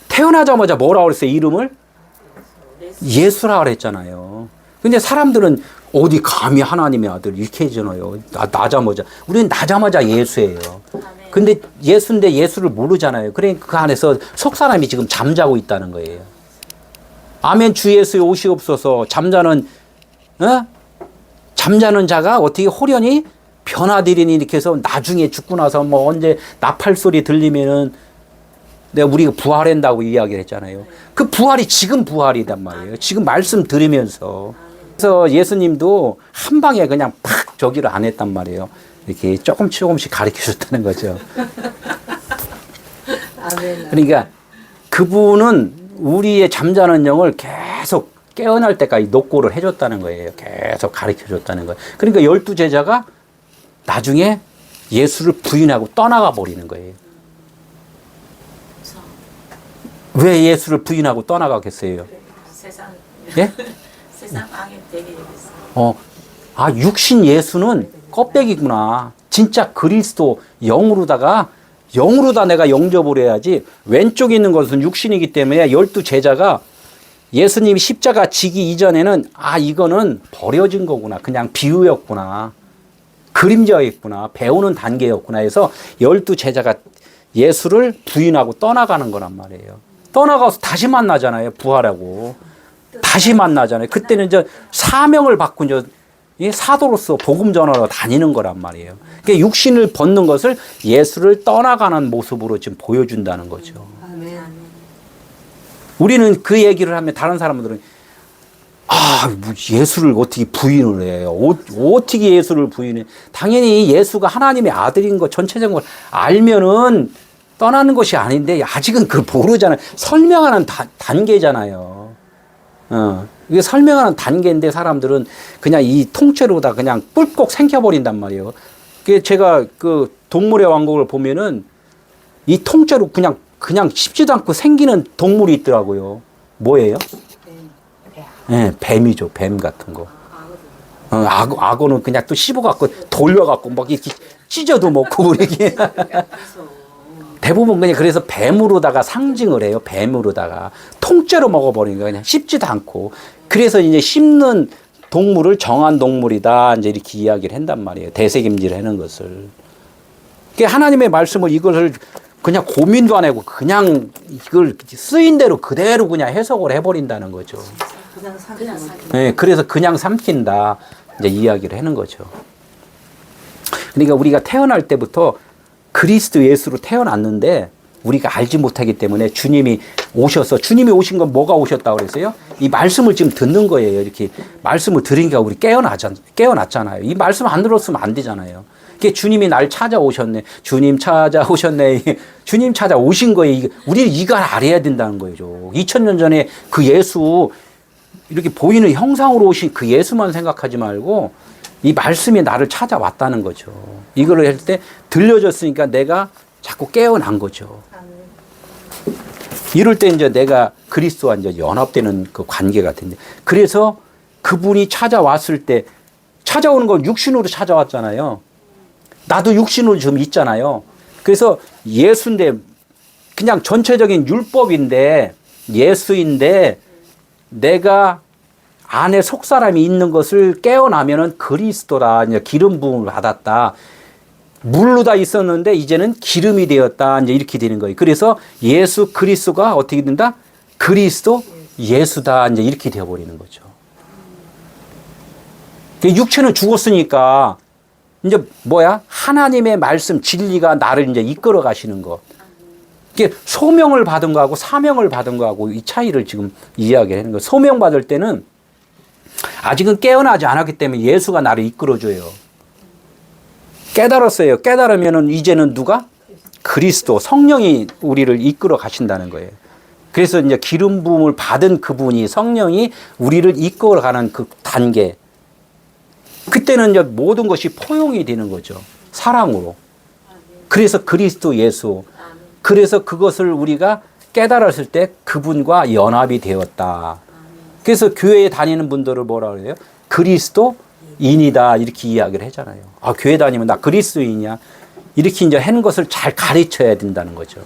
Speaker 1: 태어나자마자 뭐라고 그랬어요? 이름을? 예수라 그랬잖아요. 근데 사람들은 어디 감히 하나님의 아들 이렇게 해주나요? 나자마자. 우리는 나자마자 예수예요. 근데 예수인데 예수를 모르잖아요. 그러니까 그 안에서 속 사람이 지금 잠자고 있다는 거예요. 아멘 주 예수의 오시옵소서. 잠자는 자가 어떻게 호련히 변화되리니 이렇게 해서 나중에 죽고 나서 뭐 언제 나팔 소리 들리면은 내가 우리가 부활한다고 이야기를 했잖아요. 그 부활이 지금 부활이단 말이에요. 지금 말씀 들으면서. 그래서 예수님도 한 방에 그냥 팍 저기를 안 했단 말이에요. 이렇게 조금씩 가르쳐 줬다는 거죠. 그러니까 그분은 우리의 잠자는 영을 계속 깨어날 때까지 녹고를 해줬다는 거예요. 계속 가르쳐 줬다는 거예요. 그러니까 12제자가 나중에 예수를 부인하고 떠나가 버리는 거예요. 왜 예수를 부인하고 떠나가겠어요?
Speaker 2: 세상
Speaker 1: 예?
Speaker 2: 세상 망에 되게 되겠어.
Speaker 1: 육신 예수는 껍데기구나. 진짜 그리스도 영으로다 내가 영접을 해야지. 왼쪽에 있는 것은 육신이기 때문에 12제자가 예수님이 십자가 지기 이전에는 이거는 버려진 거구나. 그냥 비유였구나. 그림자였구나. 배우는 단계였구나 해서 12제자가 예수를 부인하고 떠나가는 거란 말이에요. 떠나가서 다시 만나잖아요. 부활하고. 다시 만나잖아요. 그때는 이제 사명을 받고 이제 사도로서 복음 전하러 다니는 거란 말이에요. 그러니까 육신을 벗는 것을 예수를 떠나가는 모습으로 지금 보여준다는 거죠.
Speaker 2: 아멘.
Speaker 1: 우리는 그 얘기를 하면 다른 사람들은 예수를 어떻게 부인을 해요? 어떻게 예수를 부인해? 당연히 예수가 하나님의 아들인 거 전체적인 걸 알면은 떠나는 것이 아닌데 아직은 그걸 모르잖아요. 설명하는 단계잖아요. 이게 설명하는 단계인데 사람들은 그냥 이 통째로다 그냥 뿔꼭 생겨버린단 말이에요. 제가 그 동물의 왕국을 보면은 이 통째로 그냥 씹지도 않고 생기는 동물이 있더라고요. 뭐예요? 네, 뱀이죠. 뱀 같은 거. 악어는 그냥 또 씹어갖고 돌려갖고 막 이렇게 찢어도 먹고 이렇게. 대부분 그냥 그래서 뱀으로다가 상징을 해요. 뱀으로다가 통째로 먹어버리니까 그냥 씹지도 않고. 그래서 이제 씹는 동물을 정한 동물이다. 이제 이렇게 이야기를 한단 말이에요. 대세김질을 하는 것을. 하나님의 말씀을 이것을 그냥 고민도 안 하고 그냥 이걸 쓰인 대로 그대로 그냥 해석을 해버린다는 거죠.
Speaker 2: 그냥
Speaker 1: 네, 그래서 그냥 삼킨다. 이제 이야기를 하는 거죠. 그러니까 우리가 태어날 때부터 그리스도 예수로 태어났는데 우리가 알지 못하기 때문에 주님이 오신 건 뭐가 오셨다고 그랬어요? 이 말씀을 지금 듣는 거예요. 이렇게 말씀을 들으니까 우리 깨어났잖아요. 이 말씀 안 들었으면 안 되잖아요. 주님이 날 찾아오셨네. 주님 찾아오셨네. 주님 찾아오신 거예요. 우리는 이걸 알아야 된다는 거죠. 2000년 전에 그 예수 이렇게 보이는 형상으로 오신 그 예수만 생각하지 말고 이 말씀이 나를 찾아왔다는 거죠. 이걸 할 때 들려줬으니까 내가 자꾸 깨어난 거죠. 이럴 때 이제 내가 그리스도와 이제 연합되는 그 관계가 된대. 그래서 그분이 찾아왔을 때 찾아오는 건 육신으로 찾아왔잖아요. 나도 육신으로 좀 있잖아요. 그래서 예수인데 그냥 전체적인 율법인데 예수인데 내가 안에 속사람이 있는 것을 깨어나면은 그리스도다. 이제 기름 부음을 받았다. 물로 다 있었는데 이제는 기름이 되었다. 이제 이렇게 되는 거예요. 그래서 예수 그리스도가 어떻게 된다? 그리스도 예수다. 이제 이렇게 되어버리는 거죠. 육체는 죽었으니까 이제 뭐야? 하나님의 말씀 진리가 나를 이제 이끌어 가시는 것. 이게 소명을 받은 거하고 사명을 받은 거하고 이 차이를 지금 이야기하는 거예요. 소명 받을 때는 아직은 깨어나지 않았기 때문에 예수가 나를 이끌어줘요. 깨달았어요. 깨달으면은 이제는 누가? 그리스도, 성령이 우리를 이끌어 가신다는 거예요. 그래서 이제 기름 부음을 받은 그분이 성령이 우리를 이끌어 가는 그 단계. 그때는 이제 모든 것이 포용이 되는 거죠. 사랑으로. 그래서 그리스도 예수. 그래서 그것을 우리가 깨달았을 때 그분과 연합이 되었다. 그래서 교회에 다니는 분들을 뭐라 그래요? 그리스도인이다. 이렇게 이야기를 하잖아요. 아, 교회 다니면 나 그리스도인이야. 이렇게 이제 하는 것을 잘 가르쳐야 된다는 거죠.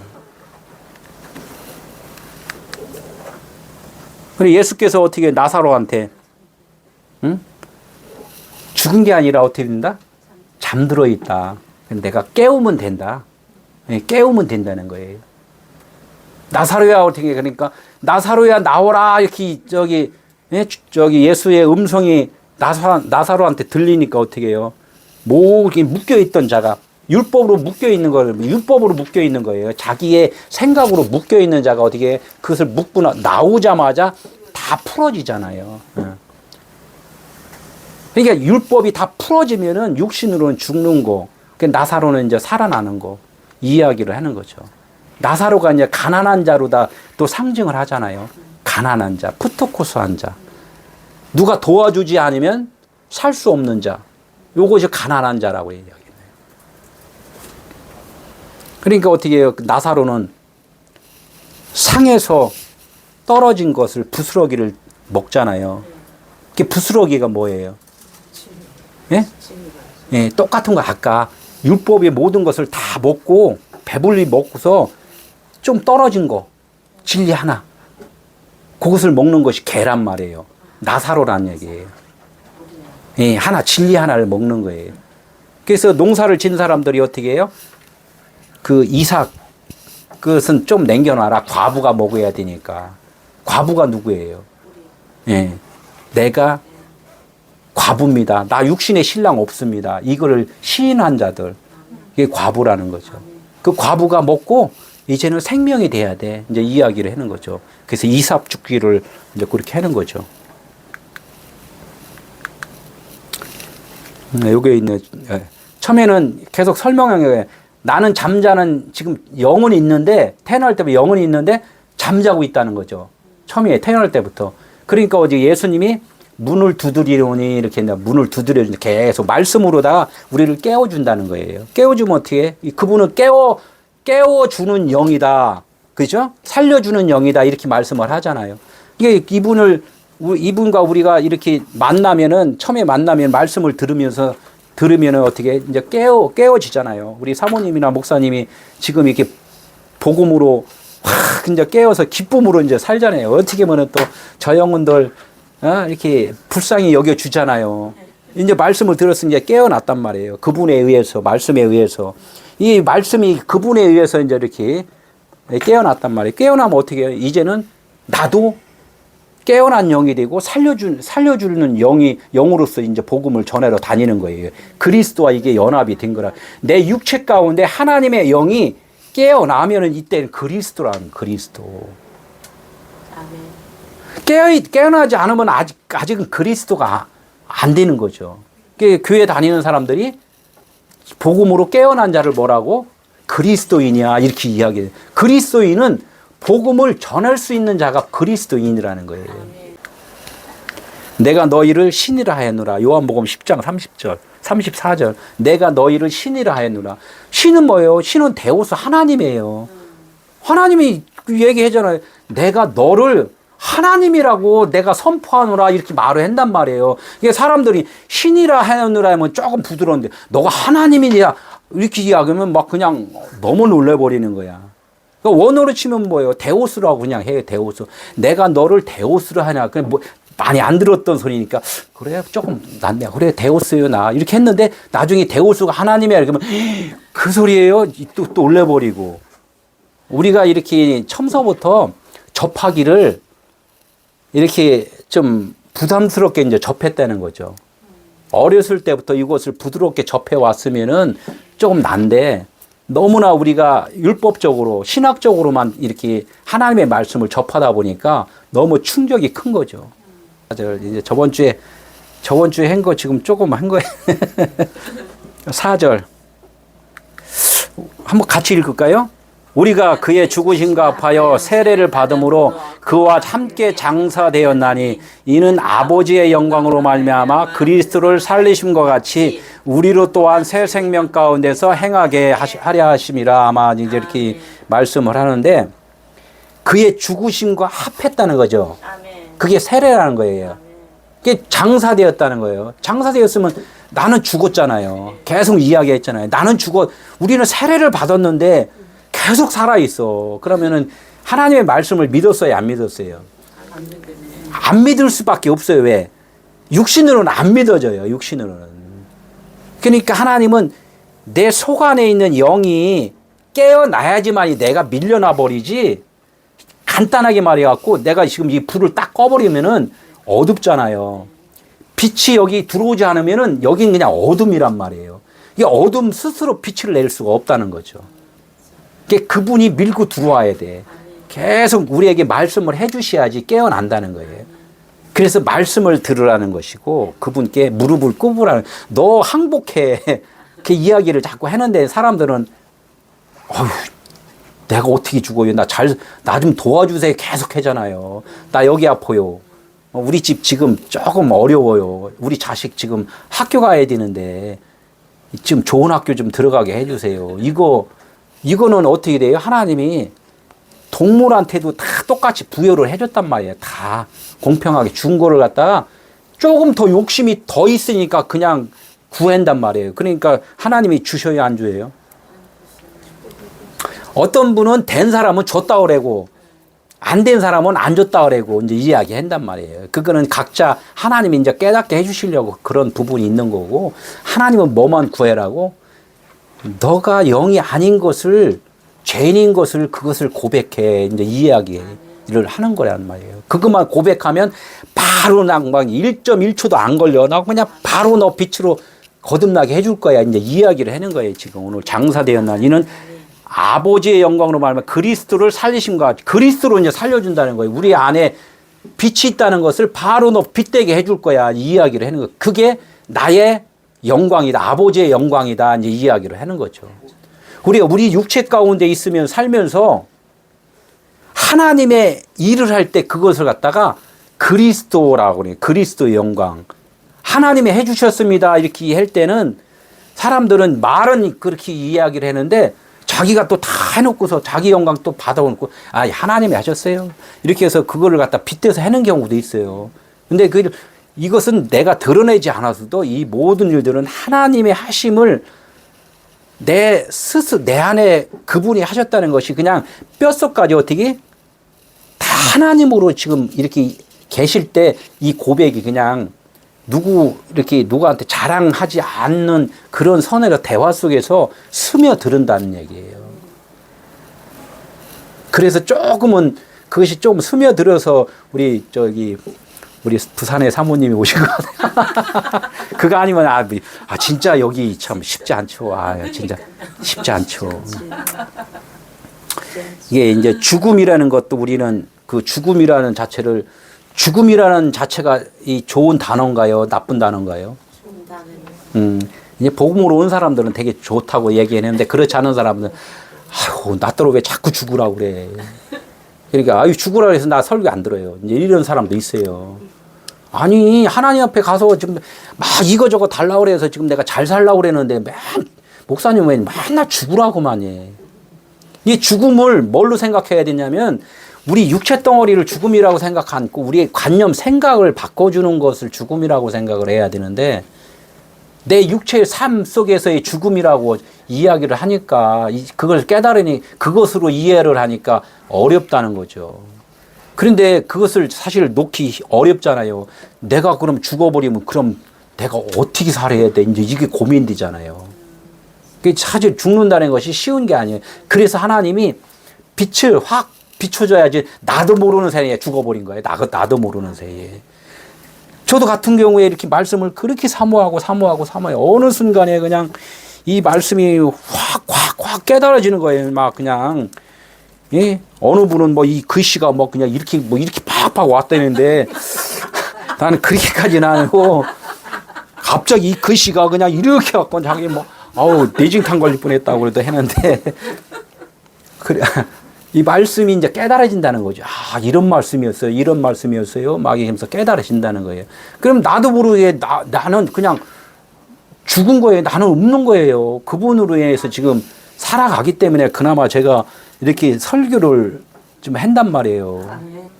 Speaker 1: 그리고 예수께서 어떻게 나사로한테 응? 죽은 게 아니라 어떻게 된다? 잠들어 있다. 내가 깨우면 된다. 깨우면 된다는 거예요. 나사로야 어떻게 그러니까 나사로야 나오라 이렇게 저기 예수의 음성이 나사로한테 들리니까 어떻게 해요? 이렇게 묶여 있던 자가 율법으로 묶여 있는 거예요. 자기의 생각으로 묶여 있는 자가 어떻게 해? 그것을 묶고 나오자마자 다 풀어지잖아요. 그러니까 율법이 다 풀어지면은 육신으로는 죽는 거, 나사로는 이제 살아나는 거 이야기를 하는 거죠. 나사로가 이제 가난한 자로다 또 상징을 하잖아요. 가난한 자, 프토코스한 자. 누가 도와주지 않으면 살 수 없는 자. 요것이 가난한 자라고 이야기해요. 그러니까 어떻게 해요? 나사로는 상에서 떨어진 것을 부스러기를 먹잖아요. 그게 부스러기가 뭐예요? 예? 예, 똑같은 거 아까 율법의 모든 것을 다 먹고 배불리 먹고서 좀 떨어진 거 진리 하나 그것을 먹는 것이 개란 말이에요. 나사로라는 얘기예요. 예, 하나 진리 하나를 먹는 거예요. 그래서 농사를 진 사람들이 어떻게 해요? 그 이삭 그것은 좀 남겨놔라. 과부가 먹어야 되니까. 과부가 누구예요? 예, 내가 과부입니다. 나 육신의 신랑 없습니다. 이거를 시인한 자들. 이게 과부라는 거죠. 그 과부가 먹고 이제는 생명이 돼야 돼. 이제 이야기를 하는 거죠. 그래서 이삭 죽기를 이제 그렇게 하는 거죠. 여기에 있는, 처음에는 계속 설명한 게 나는 잠자는 지금 영혼이 있는데 태어날 때부터 영혼이 있는데 잠자고 있다는 거죠. 처음에 태어날 때부터. 그러니까 어제 예수님이 문을 두드리오니 이렇게 문을 두드려주는 계속 말씀으로다가 우리를 깨워준다는 거예요. 깨워주면 어떻게 해? 그분은 깨워주는 영이다. 그죠? 살려주는 영이다. 이렇게 말씀을 하잖아요. 이게 이분과 우리가 이렇게 만나면은 처음에 만나면 말씀을 들으면은 어떻게 이제 깨워지잖아요. 우리 사모님이나 목사님이 지금 이렇게 복음으로 확 이제 깨워서 기쁨으로 이제 살잖아요. 어떻게 보면 또 저 영혼들 이렇게 불쌍히 여겨주잖아요. 이제 말씀을 들었으니 이제 깨어났단 말이에요. 그분에 의해서, 말씀에 의해서. 이 말씀이 그분에 의해서 이제 이렇게 깨어났단 말이에요. 깨어나면 어떻게 해요? 이제는 나도 깨어난 영이 되고 살려주는 영으로서 이제 복음을 전하러 다니는 거예요. 그리스도와 이게 연합이 된 거라. 내 육체 가운데 하나님의 영이 깨어나면은 이때는 그리스도라는 그리스도. 깨어나지 않으면 아직은 그리스도가 안 되는 거죠. 교회 다니는 사람들이 복음으로 깨어난 자를 뭐라고? 그리스도인이야. 이렇게 이야기해요. 그리스도인은 복음을 전할 수 있는 자가 그리스도인이라는 거예요. 내가 너희를 신이라 하였노라. 요한복음 10장 30절, 34절. 내가 너희를 신이라 하였노라. 신은 뭐예요? 신은 데오스 하나님이에요. 하나님이 얘기하잖아요. 내가 너를 하나님이라고 내가 선포하노라 이렇게 말을 한단 말이에요. 이게 사람들이 신이라 하였노라 하면 조금 부드러운데 너가 하나님이냐 이렇게 이야기하면 막 그냥 너무 놀래버리는 거야. 그러니까 원어로 치면 뭐예요? 데오스라고 그냥 해요. 데오스. 내가 너를 데오스로 하냐. 그냥 뭐 많이 안 들었던 소리니까 그래 조금 낫네. 그래 데오스요 나 이렇게 했는데 나중에 데오스가 하나님이야 그러면 그 소리예요. 또 놀래버리고 우리가 이렇게 처음서부터 접하기를 이렇게 좀 부담스럽게 이제 접했다는 거죠. 어렸을 때부터 이것을 부드럽게 접해 왔으면은 조금 난데 너무나 우리가 율법적으로 신학적으로만 이렇게 하나님의 말씀을 접하다 보니까 너무 충격이 큰 거죠. 이제 저번 주에 한 거 지금 조금 한 거예요. 4절 한번 같이 읽을까요? 우리가 그의 죽으심과 합하여 세례를 받음으로 그와 함께 장사되었나니 이는 아버지의 영광으로 말미암아 그리스도를 살리심과 같이 우리로 또한 새 생명 가운데서 행하게 하려 하심이라. 아마 이제 이렇게 말씀을 하는데 그의 죽으심과 합했다는 거죠. 그게 세례라는 거예요. 그게 장사되었다는 거예요. 장사되었으면 나는 죽었잖아요. 계속 이야기했잖아요. 나는 우리는 세례를 받았는데 계속 살아있어. 그러면은 하나님의 말씀을 믿었어요? 안 믿었어요? 안 믿을 수밖에 없어요. 왜? 육신으로는 안 믿어져요. 육신으로는. 그러니까 하나님은 내 속 안에 있는 영이 깨어나야지만이 내가 밀려나 버리지. 간단하게 말해갖고 내가 지금 이 불을 딱 꺼버리면은 어둡잖아요. 빛이 여기 들어오지 않으면은 여긴 그냥 어둠이란 말이에요. 이게 어둠 스스로 빛을 낼 수가 없다는 거죠. 그분이 밀고 들어와야 돼. 계속 우리에게 말씀을 해주셔야지 깨어난다는 거예요. 그래서 말씀을 들으라는 것이고 그분께 무릎을 꿇으라는. 너 항복해. 이렇게 이야기를 자꾸 하는데 사람들은 어휴, 내가 어떻게 죽어요? 나 좀 도와주세요. 계속 하잖아요. 나 여기 아파요. 우리 집 지금 조금 어려워요. 우리 자식 지금 학교 가야 되는데 지금 좋은 학교 좀 들어가게 해주세요. 이거는 어떻게 돼요? 하나님이 동물한테도 다 똑같이 부여를 해줬단 말이에요. 다 공평하게 준 거를 갖다가 조금 더 욕심이 더 있으니까 그냥 구한단 말이에요. 그러니까 하나님이 주셔야 안 줘요? 어떤 분은 된 사람은 줬다 그러고 안 된 사람은 안 줬다 그러고 이제 이야기 한단 말이에요. 그거는 각자 하나님이 이제 깨닫게 해주시려고 그런 부분이 있는 거고 하나님은 뭐만 구해라고? 너가 영이 아닌 것을 죄인인 것을 그것을 고백해 이제 이 이야기를 하는 거란 말이에요. 그것만 고백하면 바로 막 1.1초도 안 걸려. 나 그냥 바로 너 빛으로 거듭나게 해줄 거야. 이제 이야기를 하는 거예요. 지금 오늘 장사되었나니 이는 아버지의 영광으로 말하면 그리스도를 살리심과 그리스도로 이제 살려준다는 거예요. 우리 안에 빛이 있다는 것을 바로 너 빛되게 해줄 거야. 이 이야기를 하는 거예요. 그게 나의 영광이다. 아버지의 영광이다. 이제 이야기를 하는 거죠. 우리 육체 가운데 있으면 살면서 하나님의 일을 할 때 그것을 갖다가 그리스도라고 그래요. 그리스도의 영광. 하나님이 해주셨습니다. 이렇게 할 때는 사람들은 말은 그렇게 이야기를 하는데 자기가 또 다 해놓고서 자기 영광 또 받아놓고 하나님이 하셨어요. 이렇게 해서 그거를 갖다 빗대서 하는 경우도 있어요. 근데 이것은 내가 드러내지 않았어도 이 모든 일들은 하나님의 하심을 내 안에 그분이 하셨다는 것이 그냥 뼛속까지 어떻게 다 하나님으로 지금 이렇게 계실 때 이 고백이 그냥 이렇게 누구한테 자랑하지 않는 그런 선의 대화 속에서 스며들은다는 얘기예요. 그래서 조금은 그것이 좀 스며들어서 우리 부산에 사모님이 오신 것 같아요. 그거 아니면 진짜 여기 참 쉽지 않죠. 진짜 쉽지 않죠. 이게 이제 죽음이라는 것도 우리는 그 죽음이라는 자체가 이 좋은 단어인가요? 나쁜 단어인가요?
Speaker 2: 좋은 단어예요.
Speaker 1: 이제 복음으로 온 사람들은 되게 좋다고 얘기했는데 그렇지 않은 사람들은 나더러 왜 자꾸 죽으라고 그래. 그러니까 죽으라 해서 나 설교 안 들어요. 이제 이런 사람도 있어요. 아니 하나님 앞에 가서 지금 막 이거저거 달라고 그래서 지금 내가 잘 살라고 그랬는데 목사님 왜 맨날 죽으라고만 해. 이 죽음을 뭘로 생각해야 되냐면 우리 육체 덩어리를 죽음이라고 생각하고 우리의 관념 생각을 바꿔주는 것을 죽음이라고 생각을 해야 되는데 내 육체의 삶 속에서의 죽음이라고 이야기를 하니까 그걸 깨달으니 그것으로 이해를 하니까 어렵다는 거죠. 그런데 그것을 사실 놓기 어렵잖아요. 내가 그럼 죽어버리면 그럼 내가 어떻게 살아야 돼? 이제 이게 고민되잖아요. 사실 죽는다는 것이 쉬운 게 아니에요. 그래서 하나님이 빛을 확 비춰줘야지 나도 모르는 새에 죽어버린 거예요. 나도 모르는 새에. 저도 같은 경우에 이렇게 말씀을 그렇게 사모하고 어느 순간에 그냥 이 말씀이 확 깨달아지는 거예요. 막 그냥 어느 분은 이 글씨가 그냥 이렇게 팍팍 왔다는데 나는 그렇게까지는 아니고 갑자기 이 글씨가 그냥 이렇게 왔고 자기 내진탕 걸릴 뻔했다고 그래도 했는데 그래. 이 말씀이 이제 깨달아진다는 거죠. 아, 이런 말씀이었어요. 이런 말씀이었어요. 막 이러면서 깨달아진다는 거예요. 그럼 나도 모르게 나는 그냥 죽은 거예요. 나는 없는 거예요. 그분으로 인해서 지금 살아가기 때문에 그나마 제가 이렇게 설교를 좀 한단 말이에요.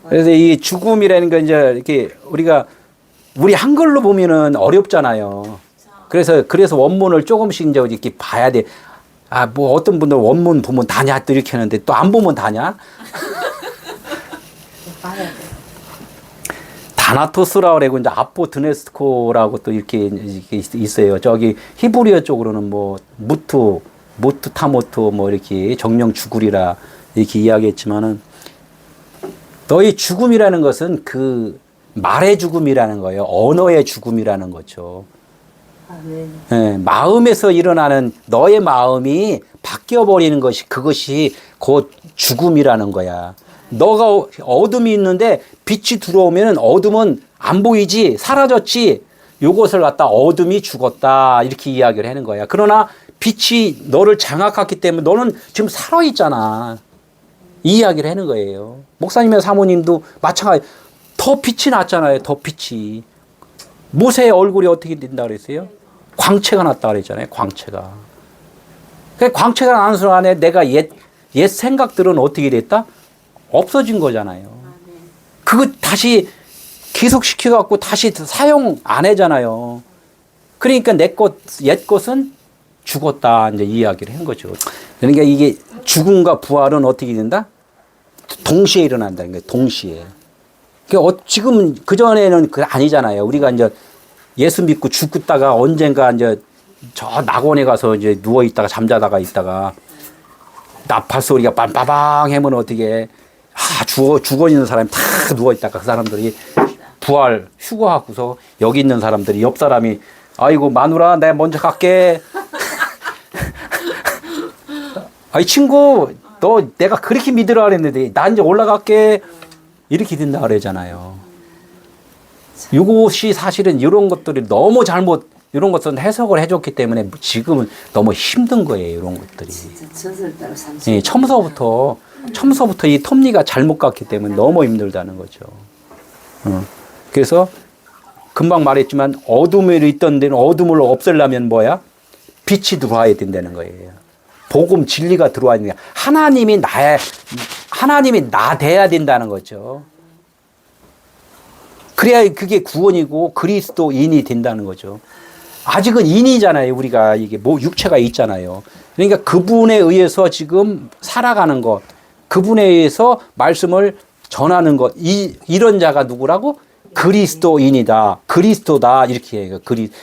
Speaker 1: 그래서 이 죽음이라는 건 이제 이렇게 우리 한글로 보면은 어렵잖아요. 그래서 원문을 조금씩 이제 이렇게 봐야 돼. 아, 뭐 어떤 분들 원문 보면 다냐 또 이렇게 하는데 또 안 보면 다냐?
Speaker 2: 봐야 돼.
Speaker 1: 다나토스라고 그러고 이제 아포드네스코라고 또 이렇게 있어요. 저기 히브리어 쪽으로는 뭐 무트 타모트 뭐 이렇게 정령 죽으리라 이렇게 이야기했지만은 너희 죽음이라는 것은 그 말의 죽음이라는 거예요. 언어의 죽음이라는 거죠. 예, 마음에서 일어나는 너의 마음이 바뀌어버리는 것이 그것이 곧 죽음이라는 거야. 너가 어둠이 있는데 빛이 들어오면 어둠은 안 보이지 사라졌지 요것을 갖다 어둠이 죽었다 이렇게 이야기를 하는 거야. 그러나 빛이 너를 장악했기 때문에 너는 지금 살아있잖아. 이 이야기를 하는 거예요. 목사님의 사모님도 마찬가지. 더 빛이 났잖아요. 더 빛이. 모세의 얼굴이 어떻게 된다 그랬어요? 광채가 났다 그랬잖아요. 광채가. 그 광채가 나는 순간에 내가 옛 생각들은 어떻게 됐다? 없어진 거잖아요. 그거 다시 기속시켜갖고 다시 사용 안 하잖아요. 그러니까 옛 것은 죽었다. 이제 이야기를 한 거죠. 그러니까 이게 죽음과 부활은 어떻게 된다? 동시에 일어난다는 거예요. 동시에. 그러니까 지금은 그전에는 그 아니잖아요. 우리가 이제 예수 믿고 죽다가 언젠가 이제 저 낙원에 가서 이제 누워 있다가 잠자다가 있다가 나팔 소리가 빰빠방 하면 어떻게 죽어 있는 사람이 다 누워 있다가 그 사람들이 부활 휴거하고서 여기 있는 사람들이 옆 사람이 아이고 마누라 내가 먼저 갈게. 아이 친구 너 내가 그렇게 믿으라 그랬는데 나 이제 올라갈게. 이렇게 된다 그러잖아요. 이것이 사실은 이런 것들이 너무 이런 것은 해석을 해줬기 때문에 지금은 너무 힘든 거예요. 이런 것들이. 예, 처음서부터 이 톱니가 잘못 갔기 때문에 너무 힘들다는 거죠. 그래서 금방 말했지만 어둠에 있던 데는 어둠을 없애려면 뭐야? 빛이 들어와야 된다는 거예요. 복음 진리가 들어와야 되는 거야. 하나님이 나 돼야 된다는 거죠. 그래야 그게 구원이고 그리스도인이 된다는 거죠. 아직은 인이잖아요. 우리가 이게 뭐 육체가 있잖아요. 그러니까 그분에 의해서 지금 살아가는 것, 그분에 의해서 말씀을 전하는 것, 이런 자가 누구라고? 그리스도인이다. 그리스도다. 이렇게 해요.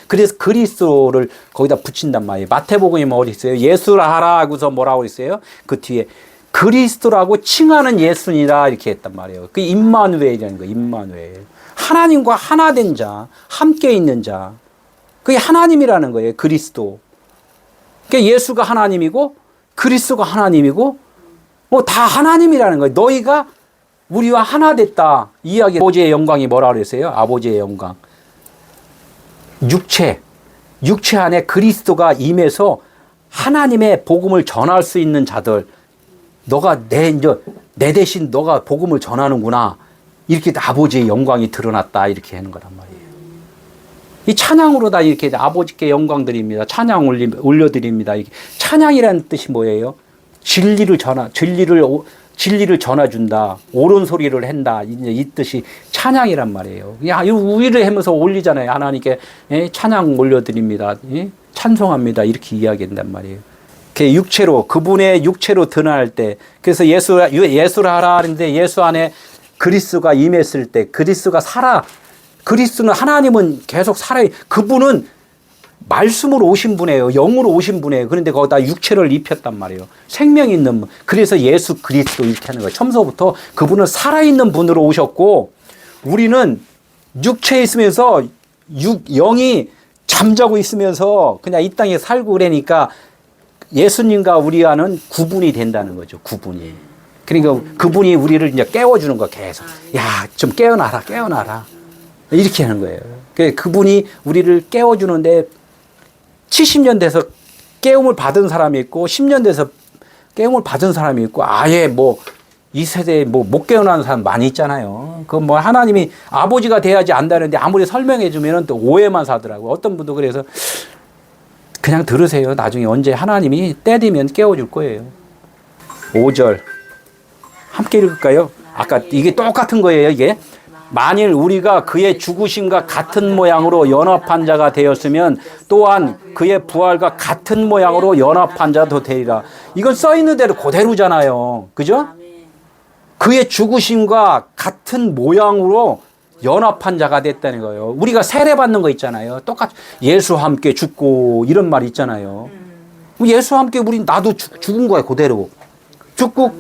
Speaker 1: 그래서 그리스도를 거기다 붙인단 말이에요. 마태복음에 뭐 어디 있어요? 예수라 하라 하고서 뭐라고 있어요? 그 뒤에 그리스도라고 칭하는 예수니라 이렇게 했단 말이에요. 그 임마누엘이라는 거예요. 임마누엘. 하나님과 하나 된 자, 함께 있는 자. 그게 하나님이라는 거예요. 그리스도. 그러니까 예수가 하나님이고 그리스도가 하나님이고 뭐 다 하나님이라는 거예요. 너희가 우리와 하나 됐다. 이야기. 아버지의 영광이 뭐라 그랬어요? 아버지의 영광. 육체 안에 그리스도가 임해서 하나님의 복음을 전할 수 있는 자들. 너가 내 대신 너가 복음을 전하는구나. 이렇게 아버지의 영광이 드러났다. 이렇게 하는 거란 말이에요. 이 찬양으로 다 이렇게 아버지께 영광 드립니다. 찬양 올려드립니다. 찬양이라는 뜻이 뭐예요? 진리를 전해준다. 옳은 소리를 한다. 이 뜻이 찬양이란 말이에요. 우리를 하면서 올리잖아요. 하나님께 찬양 올려드립니다. 찬송합니다. 이렇게 이야기한단 말이에요. 그분의 육체로 드러날 때, 그래서 예수를 하라 하는데 예수 안에 그리스도가 임했을 때, 그리스도는 하나님은 계속 살아요. 그분은 말씀으로 오신 분이에요. 영으로 오신 분이에요. 그런데 거기다 육체를 입혔단 말이에요. 생명 있는 분. 그래서 예수 그리스도 이렇게 하는 거예요. 처음서부터 그분은 살아있는 분으로 오셨고, 우리는 육체에 있으면서 영이 잠자고 있으면서 그냥 이 땅에 살고 그러니까 예수님과 우리와는 구분이 된다는 거죠. 구분이. 그러니까 그분이 우리를 이제 깨워주는 거야. 계속. 야, 좀 깨어나라. 이렇게 하는 거예요. 그분이 우리를 깨워주는데 70년 돼서 깨움을 받은 사람이 있고 10년 돼서 깨움을 받은 사람이 있고 아예 뭐 이 세대에 뭐 못 깨어나는 사람 많이 있잖아요. 그 뭐 하나님이 아버지가 돼야지 안다는데 아무리 설명해 주면은 또 오해만 사더라고. 어떤 분도 그래서 그냥 들으세요. 나중에 언제 하나님이 때 되면 깨워줄 거예요. 5절 함께 읽을까요? 아까 이게 똑같은 거예요. 이게 만일 우리가 그의 죽으심과 같은 모양으로 연합한 자가 되었으면 또한 그의 부활과 같은 모양으로 연합한 자도 되리라. 이건 써 있는 대로 그대로잖아요. 그죠? 그의 죽으심과 같은 모양으로 연합한 자가 됐다는 거예요. 우리가 세례받는 거 있잖아요. 똑같이 예수와 함께 죽고 이런 말 있잖아요. 예수와 함께 나도 죽은 거야 그대로. 죽고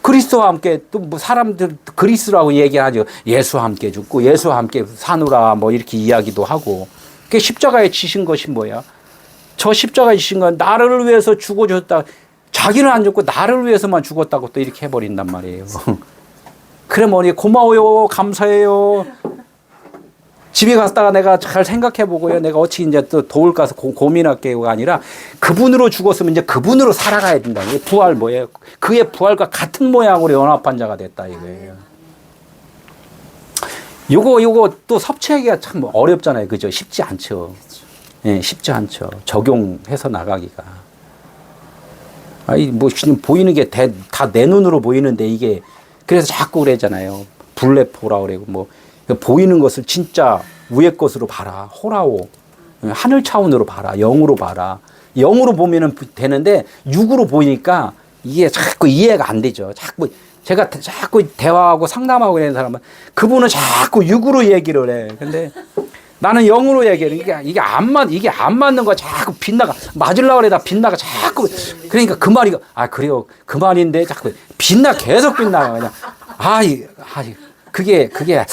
Speaker 1: 그리스도와 함께 또 뭐 사람들 그리스도라고 얘기하죠. 예수와 함께 죽고 예수와 함께 사누라 뭐 이렇게 이야기도 하고. 그 십자가에 지신 것이 뭐야? 저 십자가에 지신 건 나를 위해서 죽어줬다. 자기는 안 죽고 나를 위해서만 죽었다고 또 이렇게 해버린단 말이에요. 그래 뭐 고마워요, 감사해요. 집에 갔다가 내가 잘 생각해보고요. 내가 어찌 이제 또 도울 가서 고민할게요가 아니라 그분으로 죽었으면 이제 그분으로 살아가야 된다. 이게 부활 뭐예요? 그의 부활과 같은 모양으로 연합한 자가 됐다 이거예요. 요거 또 섭취하기가 참 어렵잖아요. 그죠? 쉽지 않죠. 예, 쉽지 않죠. 적용해서 나가기가. 아니, 뭐, 지금 보이는 게 다 내 눈으로 보이는데 이게, 그래서 자꾸 그러잖아요. 불레포라 그러고, 뭐, 보이는 것을 진짜 위의 것으로 봐라. 호라오. 하늘 차원으로 봐라. 영으로 봐라. 영으로 보면은 되는데, 육으로 보이니까 이게 자꾸 이해가 안 되죠. 제가 자꾸 대화하고 상담하고 이런 사람은 그분은 자꾸 육으로 얘기를 해. 근데 나는 영으로 얘기해. 이게 안 맞는 거야. 자꾸 빗나가. 맞으려고 그래. 다 빗나가. 자꾸. 그러니까 그 말이, 그래요. 그 말인데 자꾸 계속 빗나가. 그냥. 그게, 그래.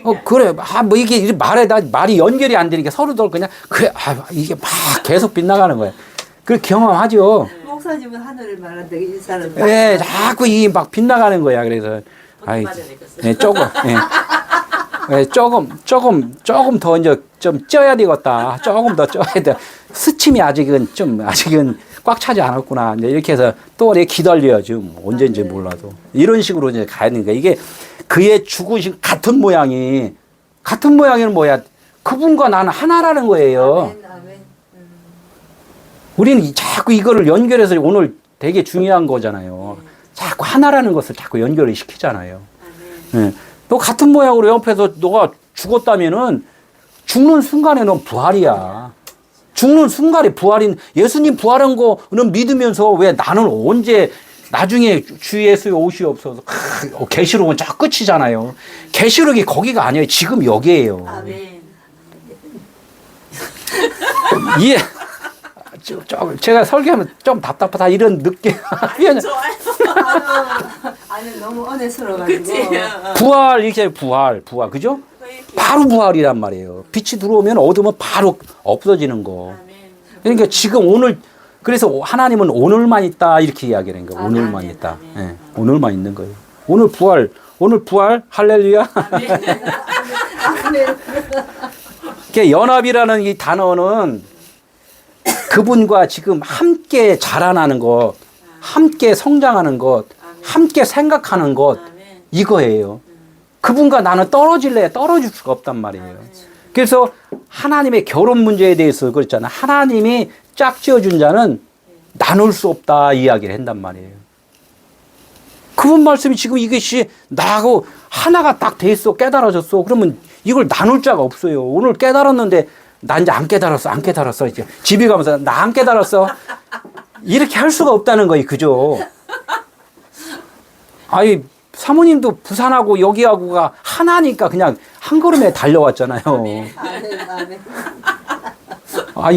Speaker 1: 뭐 이게 말이 연결이 안 되니까 서로들 그냥, 그래. 이게 막 계속 빗나가는 거야. 그 경험하죠.
Speaker 2: 목사님은 하늘을 말한다. 이 사람.
Speaker 1: 예, 자꾸 이게 막 빗나가는 거야. 그래서. 조금. 조금 더 이제 좀 쪄야 되겠다. 조금 더 쪄야 돼. 스침이 아직은 꽉 차지 않았구나. 이제 이렇게 해서 또 기다려야죠. 언제인지 몰라도. 이런 식으로 이제 가야 되니까 이게 그의 죽으신 같은 모양이는 뭐야? 그분과 나는 하나라는 거예요.
Speaker 2: 아멘.
Speaker 1: 우리는 자꾸 이거를 연결해서 오늘 되게 중요한 거잖아요. 자꾸 하나라는 것을 자꾸 연결을 시키잖아요. 네. 너 같은 모양으로 옆에서 너가 죽었다면은 죽는 순간에 넌 부활이야. 죽는 순간에 부활인 예수님 부활한 거는 믿으면서 왜 나는 언제 나중에 주 예수의 오시옵소서. 계시록은 쫙 끝이잖아요. 계시록이 거기가 아니에요. 지금 여기에요.
Speaker 2: 아멘.
Speaker 1: 예. 제가 설교하면 좀 답답하다 이런 느낌.
Speaker 2: 아니 너무 은혜스러워가지고.
Speaker 1: 부활 이렇게 부활 그죠? 바로 부활이란 말이에요. 빛이 들어오면 어둠은 바로 없어지는 거. 그러니까 지금 오늘 그래서 하나님은 오늘만 있다 이렇게 이야기하는 거예요. 오늘만 있다. 네, 오늘만 있는 거예요. 오늘 부활 할렐루야. 연합이라는 이 단어는 그분과 지금 함께 자라나는 것, 함께 성장하는 것, 함께 생각하는 것 이거예요. 그분과 나는 떨어질 수가 없단 말이에요. 그래서 하나님의 결혼 문제에 대해서 그랬잖아요. 하나님이 짝지어준 자는 나눌 수 없다 이야기를 한단 말이에요. 그분 말씀이 지금 이것이 나하고 하나가 딱 돼 있어 깨달아졌어. 그러면 이걸 나눌 자가 없어요. 오늘 깨달았는데 나 이제 안 깨달았어. 이제 집에 가면서 나 안 깨달았어. 이렇게 할 수가 없다는 거예요. 그죠? 사모님도 부산하고 여기하고가 하나니까 그냥 한 걸음에 달려왔잖아요.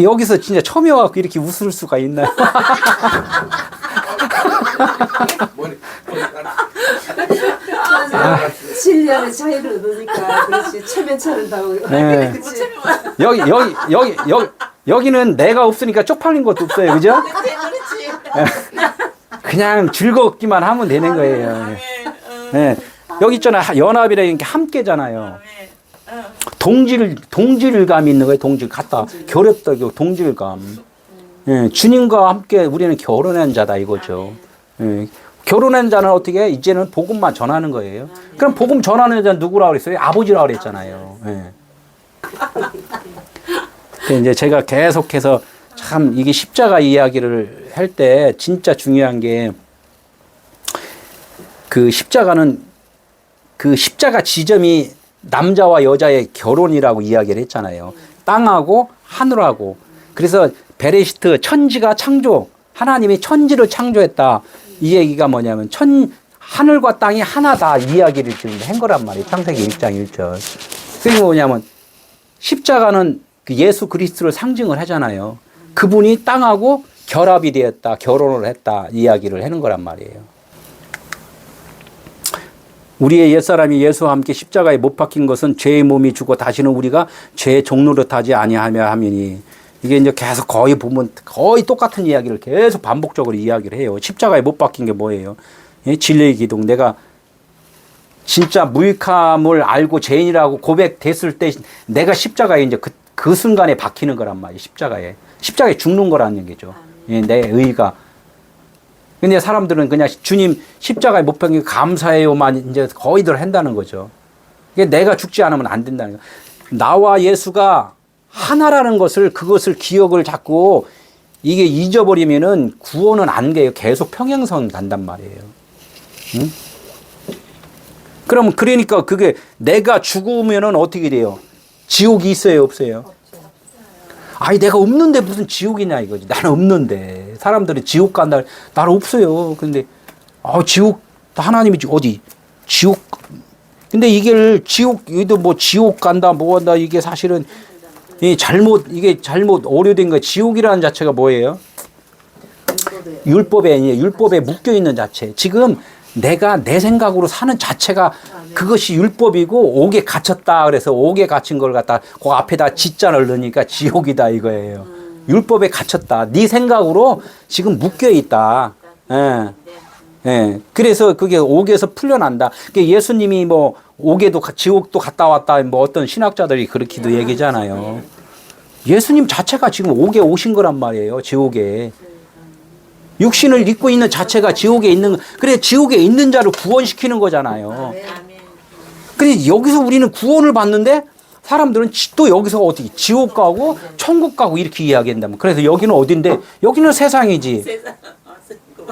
Speaker 1: 여기서 진짜 처음에 와갖고 이렇게 웃을 수가 있나요?
Speaker 2: 7년의 차이를 얻으니까 그렇지 체면차른다고.
Speaker 1: 네. 여기는 내가 없으니까 쪽팔린 것도 없어요. 그죠? 그냥 즐겁기만 하면 되는 거예요. 네. 여기 있잖아요. 연합이라는 게 함께잖아요. 동질감이 있는 거예요. 같다. 결합다. 동질감. 예, 주님과 함께 우리는 결혼한 자다 이거죠. 예. 결혼한 자는 어떻게 해? 이제는 복음만 전하는 거예요. 그럼 복음 전하는 자는 누구라 그랬어요? 아버지라 그랬잖아요. 예. 이제 제가 계속해서 참 이게 십자가 이야기를 할 때 진짜 중요한 게 그 십자가는 그 십자가 지점이 남자와 여자의 결혼이라고 이야기를 했잖아요. 땅하고 하늘하고. 그래서 베레시트 천지가 창조, 하나님이 천지를 창조했다. 이 얘기가 뭐냐면 하늘과 땅이 하나다 이야기를 지금 한 거란 말이에요. 창세기 1장 1절. 그게 뭐냐면 십자가는 그 예수 그리스도를 상징을 하잖아요. 그분이 땅하고 결합이 되었다, 결혼을 했다 이야기를 하는 거란 말이에요. 우리의 옛사람이 예수와 함께 십자가에 못 박힌 것은 죄의 몸이 죽어 다시는 우리가 죄의 종노릇하지 아니하며 하미니. 이게 이제 계속 거의 보면 거의 똑같은 이야기를 계속 반복적으로 이야기를 해요. 십자가에 못 박힌 게 뭐예요? 진리의 기둥. 내가 진짜 무익함을 알고 죄인이라고 고백됐을 때 내가 십자가에 이제 그 순간에 박히는 거란 말이에요. 십자가에 죽는 거라는 얘기죠. 내 의가. 근데 사람들은 그냥 주님 십자가에 못 박힌 게 감사해요만 이제 거의들 한다는 거죠. 이게 내가 죽지 않으면 안 된다는 거예요. 나와 예수가 하나라는 것을, 그것을 기억을 자꾸 이게 잊어버리면은 구원은 안 돼요. 계속 평행선 간단 말이에요. 응? 그러니까 그게 내가 죽으면은 어떻게 돼요? 지옥이 있어요, 없어요? 아니, 내가 없는데 무슨 지옥이냐 이거지. 나는 없는데. 사람들이 지옥 간다. 나는 없어요. 근데, 지옥, 하나님이 어디? 지옥. 근데 이게 여기도 뭐 지옥 간다, 뭐 한다, 이게 사실은 이게 잘못 오류된 거예요. 지옥이라는 자체가 뭐예요? 율법에 묶여 있는 자체. 지금 내가 내 생각으로 사는 자체가 그것이 율법이고 옥에 갇혔다. 그래서 옥에 갇힌 걸 갖다 그 앞에다 지자를 넣으니까 지옥이다 이거예요. 율법에 갇혔다. 네 생각으로 지금 묶여 있다. 예. 예. 그래서 그게 옥에서 풀려난다. 예수님이 뭐 옥에도 지옥도 갔다 왔다. 뭐 어떤 신학자들이 그렇게도 얘기잖아요. 예수님 자체가 지금 옥에 오신 거란 말이에요. 지옥에. 육신을 입고 있는 자체가 지옥에 있는, 그래, 지옥에 있는 자를 구원시키는 거잖아요. 그래, 여기서 우리는 구원을 받는데 사람들은 또 여기서 어떻게 지옥 가고 천국 가고 이렇게 이야기한다면. 그래서 여기는 어딘데? 여기는 세상이지.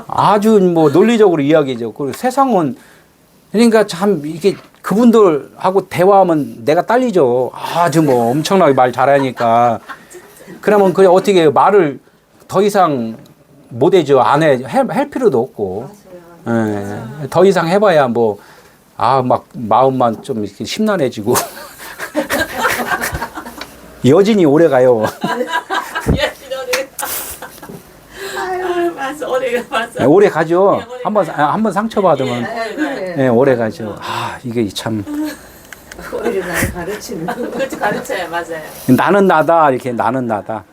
Speaker 1: 아주 뭐 논리적으로 이야기죠. 그리고 세상은, 그러니까 참 이게 그분들하고 대화하면 내가 딸리죠. 아주 뭐 엄청나게 말 잘하니까. 그러면 그래 어떻게 해요? 말을 더 이상 못해죠. 안 해. 할 필요도 없고. 예, 더 이상 해봐야 뭐, 막 마음만 좀 이렇게 심란해지고. 여진이 오래 가요. 오래 가죠. 한번 상처받으면. 예, 오래 가죠. 이게 참.
Speaker 2: 오히려 나를 가르치는.
Speaker 3: 그렇죠, 가르쳐요, 맞아요.
Speaker 1: 나는 나다, 이렇게 나는 나다.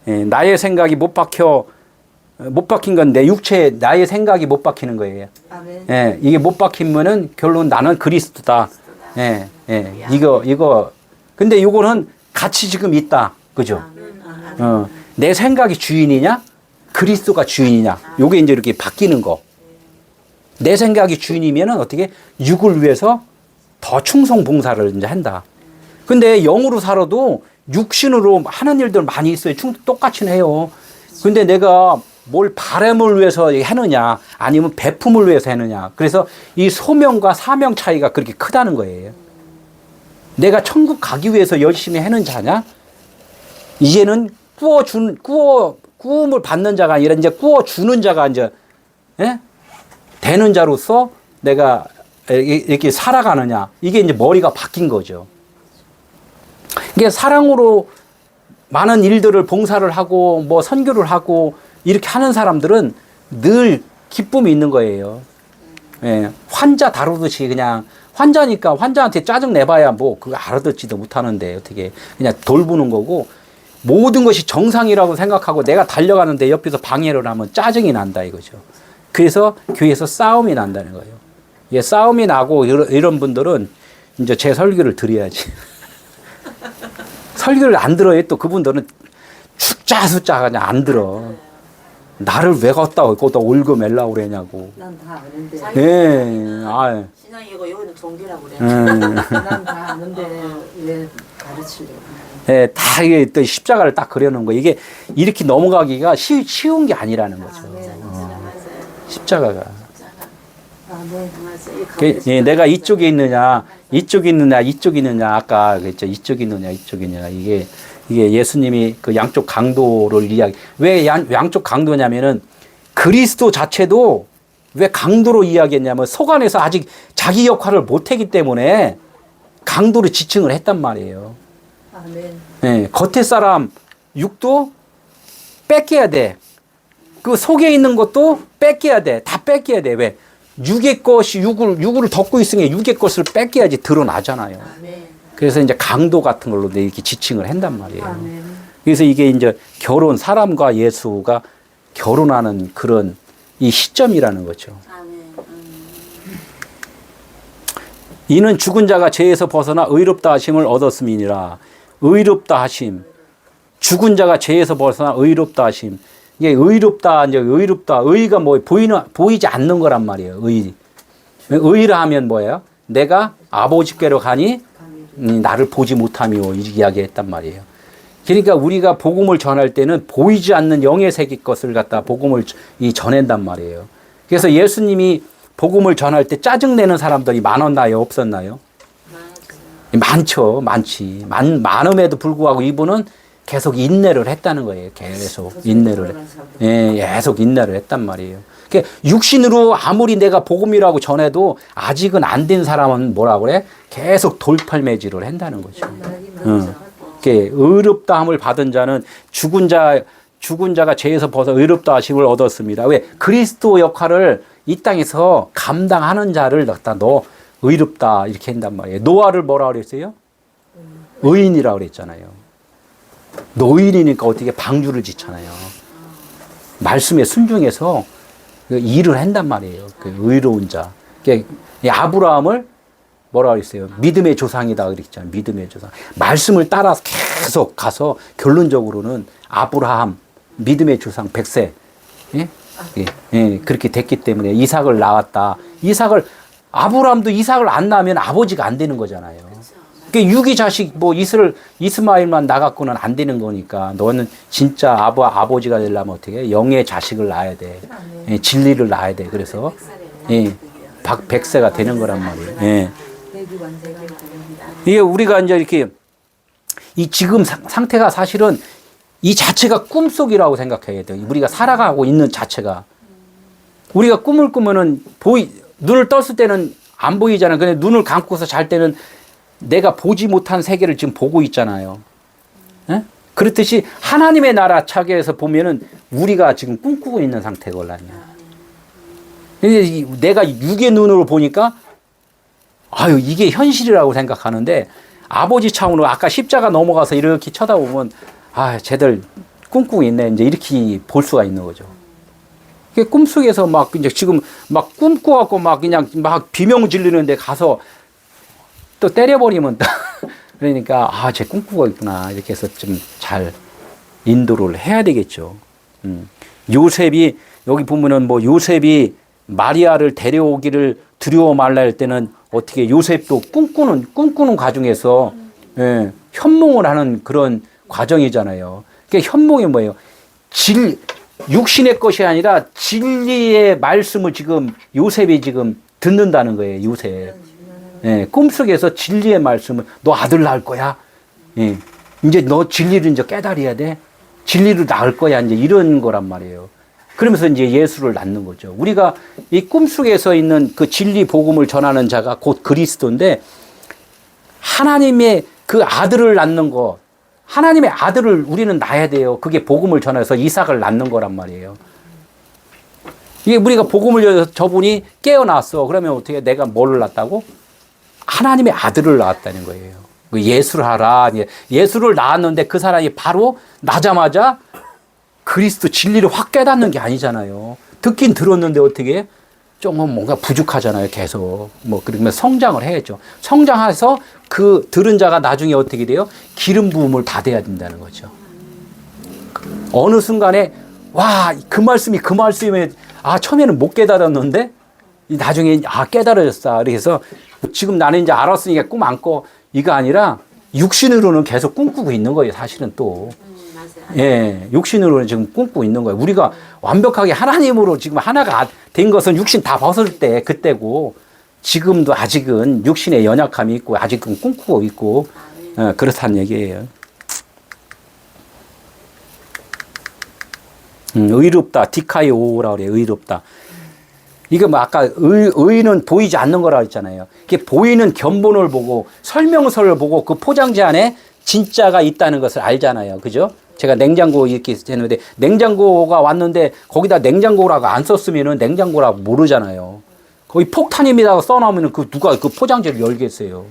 Speaker 1: 예, 나의 생각이 못 박힌 건 내 육체에 나의 생각이 못 박히는 거예요.
Speaker 2: 아멘.
Speaker 1: 예, 이게 못 박히면은 결론 나는 그리스도다. 예, 예, 이거. 근데 이거는 같이 지금 있다. 그죠? 내 생각이 주인이냐? 그리스도가 주인이냐? 요게 이제 이렇게 바뀌는 거. 내 생각이 주인이면은 어떻게 육을 위해서 더 충성 봉사를 이제 한다. 근데 영으로 살아도 육신으로 하는 일들 많이 있어요. 똑같이는 해요. 근데 내가 뭘 바람을 위해서 하느냐, 아니면 배품을 위해서 하느냐. 그래서 이 소명과 사명 차이가 그렇게 크다는 거예요. 내가 천국 가기 위해서 열심히 하는 자냐? 이제는 구움을 받는 자가 아니라 이제 구워주는 자가 이제, 예? 되는 자로서 내가 이렇게 살아가느냐. 이게 이제 머리가 바뀐 거죠. 이게 사랑으로 많은 일들을 봉사를 하고 뭐 선교를 하고 이렇게 하는 사람들은 늘 기쁨이 있는 거예요. 예, 환자 다루듯이 그냥 환자니까 환자한테 짜증 내봐야 뭐 그거 알아듣지도 못하는데 어떻게 그냥 돌보는 거고 모든 것이 정상이라고 생각하고 내가 달려가는데 옆에서 방해를 하면 짜증이 난다 이거죠. 그래서 교회에서 싸움이 난다는 거예요. 예, 싸움이 나고 이런 분들은 이제 제 설교를 드려야지. 설교를 안 들어요. 또 그분들은 숫자 그냥 안 들어. 나를 왜 갖다 거기다 얽어매려고 그러냐고.
Speaker 2: 난 다 아는데.
Speaker 1: 예, 아,
Speaker 3: 신앙이고 여기는 종교라고 그래.
Speaker 2: 난 다 아는데 왜 가르치려고.
Speaker 1: 예, 다 이게 또 십자가를 딱 그려놓은 거. 이게 이렇게 넘어가기가 쉬운 게 아니라는 거죠. 십자가가.
Speaker 2: 아, 네.
Speaker 1: 예, 내가 이쪽에 있느냐, 이쪽에 있느냐, 이쪽에 있느냐, 아까 그랬죠. 이쪽에 있느냐, 이쪽에 있느냐. 이게 예수님이 그 양쪽 강도를 이야기, 왜 양쪽 강도냐면은 그리스도 자체도 왜 강도로 이야기했냐면 속 안에서 아직 자기 역할을 못했기 때문에 강도로 지칭을 했단 말이에요.
Speaker 2: 아멘.
Speaker 1: 예, 겉에 사람 육도 뺏겨야 돼. 그 속에 있는 것도 뺏겨야 돼. 다 뺏겨야 돼. 왜? 육의 것이 육을 덮고 있으니 육의 것을 뺏겨야지 드러나잖아요.
Speaker 2: 아멘.
Speaker 1: 그래서 이제 강도 같은 걸로 이렇게 지칭을 한단 말이에요.
Speaker 2: 아멘.
Speaker 1: 그래서 이게 이제 사람과 예수가 결혼하는 그런 이 시점이라는 거죠.
Speaker 3: 아멘.
Speaker 1: 이는 죽은 자가 죄에서 벗어나 의롭다 하심을 얻었음이니라. 의롭다 하심. 죽은 자가 죄에서 벗어나 의롭다 하심. 이게 의롭다, 이제 의롭다. 의가 뭐 보이지 않는 거란 말이에요. 의라 하면 뭐예요? 내가 아버지께로 가니 나를 보지 못하며 이야기했단 말이에요. 그러니까 우리가 복음을 전할 때는 보이지 않는 영의 세계 것을 갖다 복음을 전한단 말이에요. 그래서 예수님이 복음을 전할 때 짜증내는 사람들이 많았나요? 없었나요? 많지. 많음에도 불구하고 이분은 계속 인내를 했다는 거예요. 계속 인내를. 예, 계속 인내를 했단 말이에요. 그러니까 육신으로 아무리 내가 복음이라고 전해도 아직은 안 된 사람은 뭐라 그래? 계속 돌팔매질을 한다는 거죠. 의롭다함을 받은 자는 죽은 자가 죄에서 벗어 의롭다 하심을 얻었습니다. 왜? 그리스도 역할을 이 땅에서 감당하는 자를 갖다 너 의롭다 이렇게 한단 말이에요. 노아를 뭐라 그랬어요? 의인이라고 그랬잖아요. 노인이니까 어떻게 방주를 짓잖아요. 말씀에 순종해서 일을 한단 말이에요. 그 의로운 자. 아브라함을 뭐라 그랬어요? 믿음의 조상이다 그랬잖아요. 믿음의 조상. 말씀을 따라서 계속 가서 결론적으로는 아브라함, 믿음의 조상 100세. 예? 예, 그렇게 됐기 때문에 이삭을 낳았다. 아브라함도 이삭을 안 낳으면 아버지가 안 되는 거잖아요. 그러니까 유기 자식 이스마일만 낳았고는 안 되는 거니까 너는 진짜 아버지가 되려면 어떻게 해? 영의 자식을 낳아야 돼. 예, 진리를 낳아야 돼. 그래서 예, 100세가 되는 거란 말이에요. 예. 이게 우리가 이제 이렇게 이 지금 상태가 사실은 이 자체가 꿈속이라고 생각해야 돼요. 우리가 살아가고 있는 자체가. 우리가 꿈을 꾸면은 눈을 떴을 때는 안 보이잖아요. 근데 눈을 감고서 잘 때는 내가 보지 못한 세계를 지금 보고 있잖아요. 예? 그렇듯이 하나님의 나라 차계에서 보면은 우리가 지금 꿈꾸고 있는 상태거든요. 근데 내가 육의 눈으로 보니까 이게 현실이라고 생각하는데 아버지 차원으로 아까 십자가 넘어가서 이렇게 쳐다보면 쟤들 꿈꾸고 있네. 이제 이렇게 볼 수가 있는 거죠. 꿈속에서 이제 지금 꿈꿔갖고 그냥 비명 지르는데 가서 또 때려버리면 그러니까 쟤 꿈꾸고 있구나 이렇게 해서 좀 잘 인도를 해야 되겠죠. 요셉이 여기 보면은 요셉이 마리아를 데려오기를 두려워 말라 할 때는 어떻게 요셉도 꿈꾸는 과정에서 현몽을 하는 그런 과정이잖아요. 그러니까 현몽이 뭐예요? 육신의 것이 아니라 진리의 말씀을 지금 요셉이 지금 듣는다는 거예요. 요셉. 꿈속에서 진리의 말씀을 너 아들 낳을 거야. 이제 너 진리를 이제 깨달아야 돼. 진리를 낳을 거야. 이제 이런 거란 말이에요. 그러면서 이제 예수를 낳는 거죠. 우리가 이 꿈속에서 있는 그 진리 복음을 전하는 자가 곧 그리스도인데 하나님의 그 아들을 낳는 거, 하나님의 아들을 우리는 낳아야 돼요. 그게 복음을 전해서 이삭을 낳는 거란 말이에요. 이게 우리가 복음을 전해서 저분이 깨어났어. 그러면 어떻게 내가 뭐를 낳았다고? 하나님의 아들을 낳았다는 거예요. 예수를 하라. 예수를 낳았는데 그 사람이 바로 나자마자 그리스도 진리를 확 깨닫는 게 아니잖아요. 듣긴 들었는데 어떻게 조금 뭔가 부족하잖아요. 계속 그러면 성장을 해야죠. 성장해서 그 들은 자가 나중에 어떻게 돼요? 기름 부음을 받아야 된다는 거죠. 어느 순간에 와, 그 말씀에, 아, 처음에는 못 깨달았는데, 나중에, 아, 깨달아졌다. 그래서 지금 나는 이제 알았으니까 꿈 안 꿔. 이거 아니라, 육신으로는 계속 꿈꾸고 있는 거예요, 사실은 또.
Speaker 3: 맞아요.
Speaker 1: 예, 육신으로는 지금 꿈꾸고 있는 거예요. 우리가 완벽하게 하나님으로 지금 하나가 된 것은 육신 다 벗을 때, 그때고, 지금도 아직은 육신의 연약함이 있고, 아직은 꿈꾸고 있고, 그렇다는 얘기예요. 의롭다. 디카이오라 그래요. 의롭다. 이거 뭐 아까 의는 보이지 않는 거라고 했잖아요. 이게 보이는 견본을 보고 설명서를 보고 그 포장지 안에 진짜가 있다는 것을 알잖아요. 그죠? 제가 냉장고 이렇게 했는데 냉장고가 왔는데 거기다 냉장고라고 안 썼으면은 냉장고라고 모르잖아요. 거기 폭탄입니다 써놓으면 그 누가 그 포장지를 열겠어요.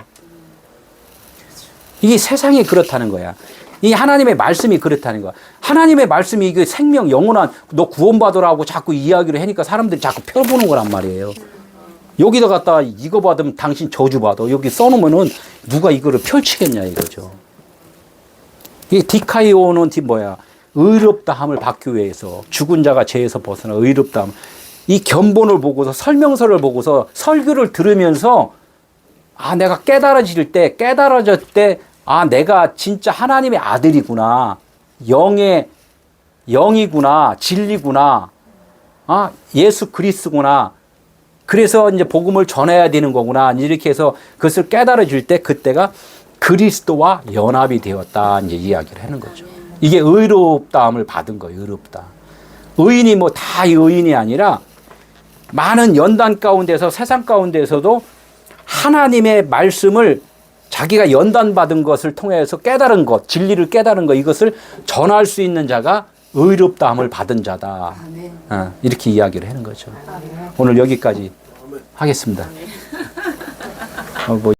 Speaker 1: 이게 세상이 그렇다는 거야. 이 하나님의 말씀이 그렇다는 거야. 하나님의 말씀이 이게 생명, 영원한, 너 구원받으라고 자꾸 이야기를 하니까 사람들이 자꾸 펴보는 거란 말이에요. 여기다 갖다가 이거 받으면 당신 저주받아. 여기 써놓으면은 누가 이거를 펼치겠냐 이거죠. 이 디카이오는 뭐야? 의롭다함을 받기 위해서 죽은 자가 죄에서 벗어나 의롭다함. 이 견본을 보고서 설명서를 보고서 설교를 들으면서 아, 내가 깨달아질 때, 아, 내가 진짜 하나님의 아들이구나. 영이구나. 진리구나. 아, 예수 그리스구나. 그래서 이제 복음을 전해야 되는 거구나. 이렇게 해서 그것을 깨달아질 때 그때가 그리스도와 연합이 되었다. 이제 이야기를 하는 거죠. 이게 의롭다함을 받은 거예요. 의롭다. 의인이 뭐 다 의인이 아니라 많은 연단 가운데서 세상 가운데서도 하나님의 말씀을 자기가 연단받은 것을 통해서 깨달은 것, 진리를 깨달은 것, 이것을 전할 수 있는 자가 의롭다함을 받은 자다. 이렇게 이야기를 하는 거죠. 오늘 여기까지 하겠습니다. 뭐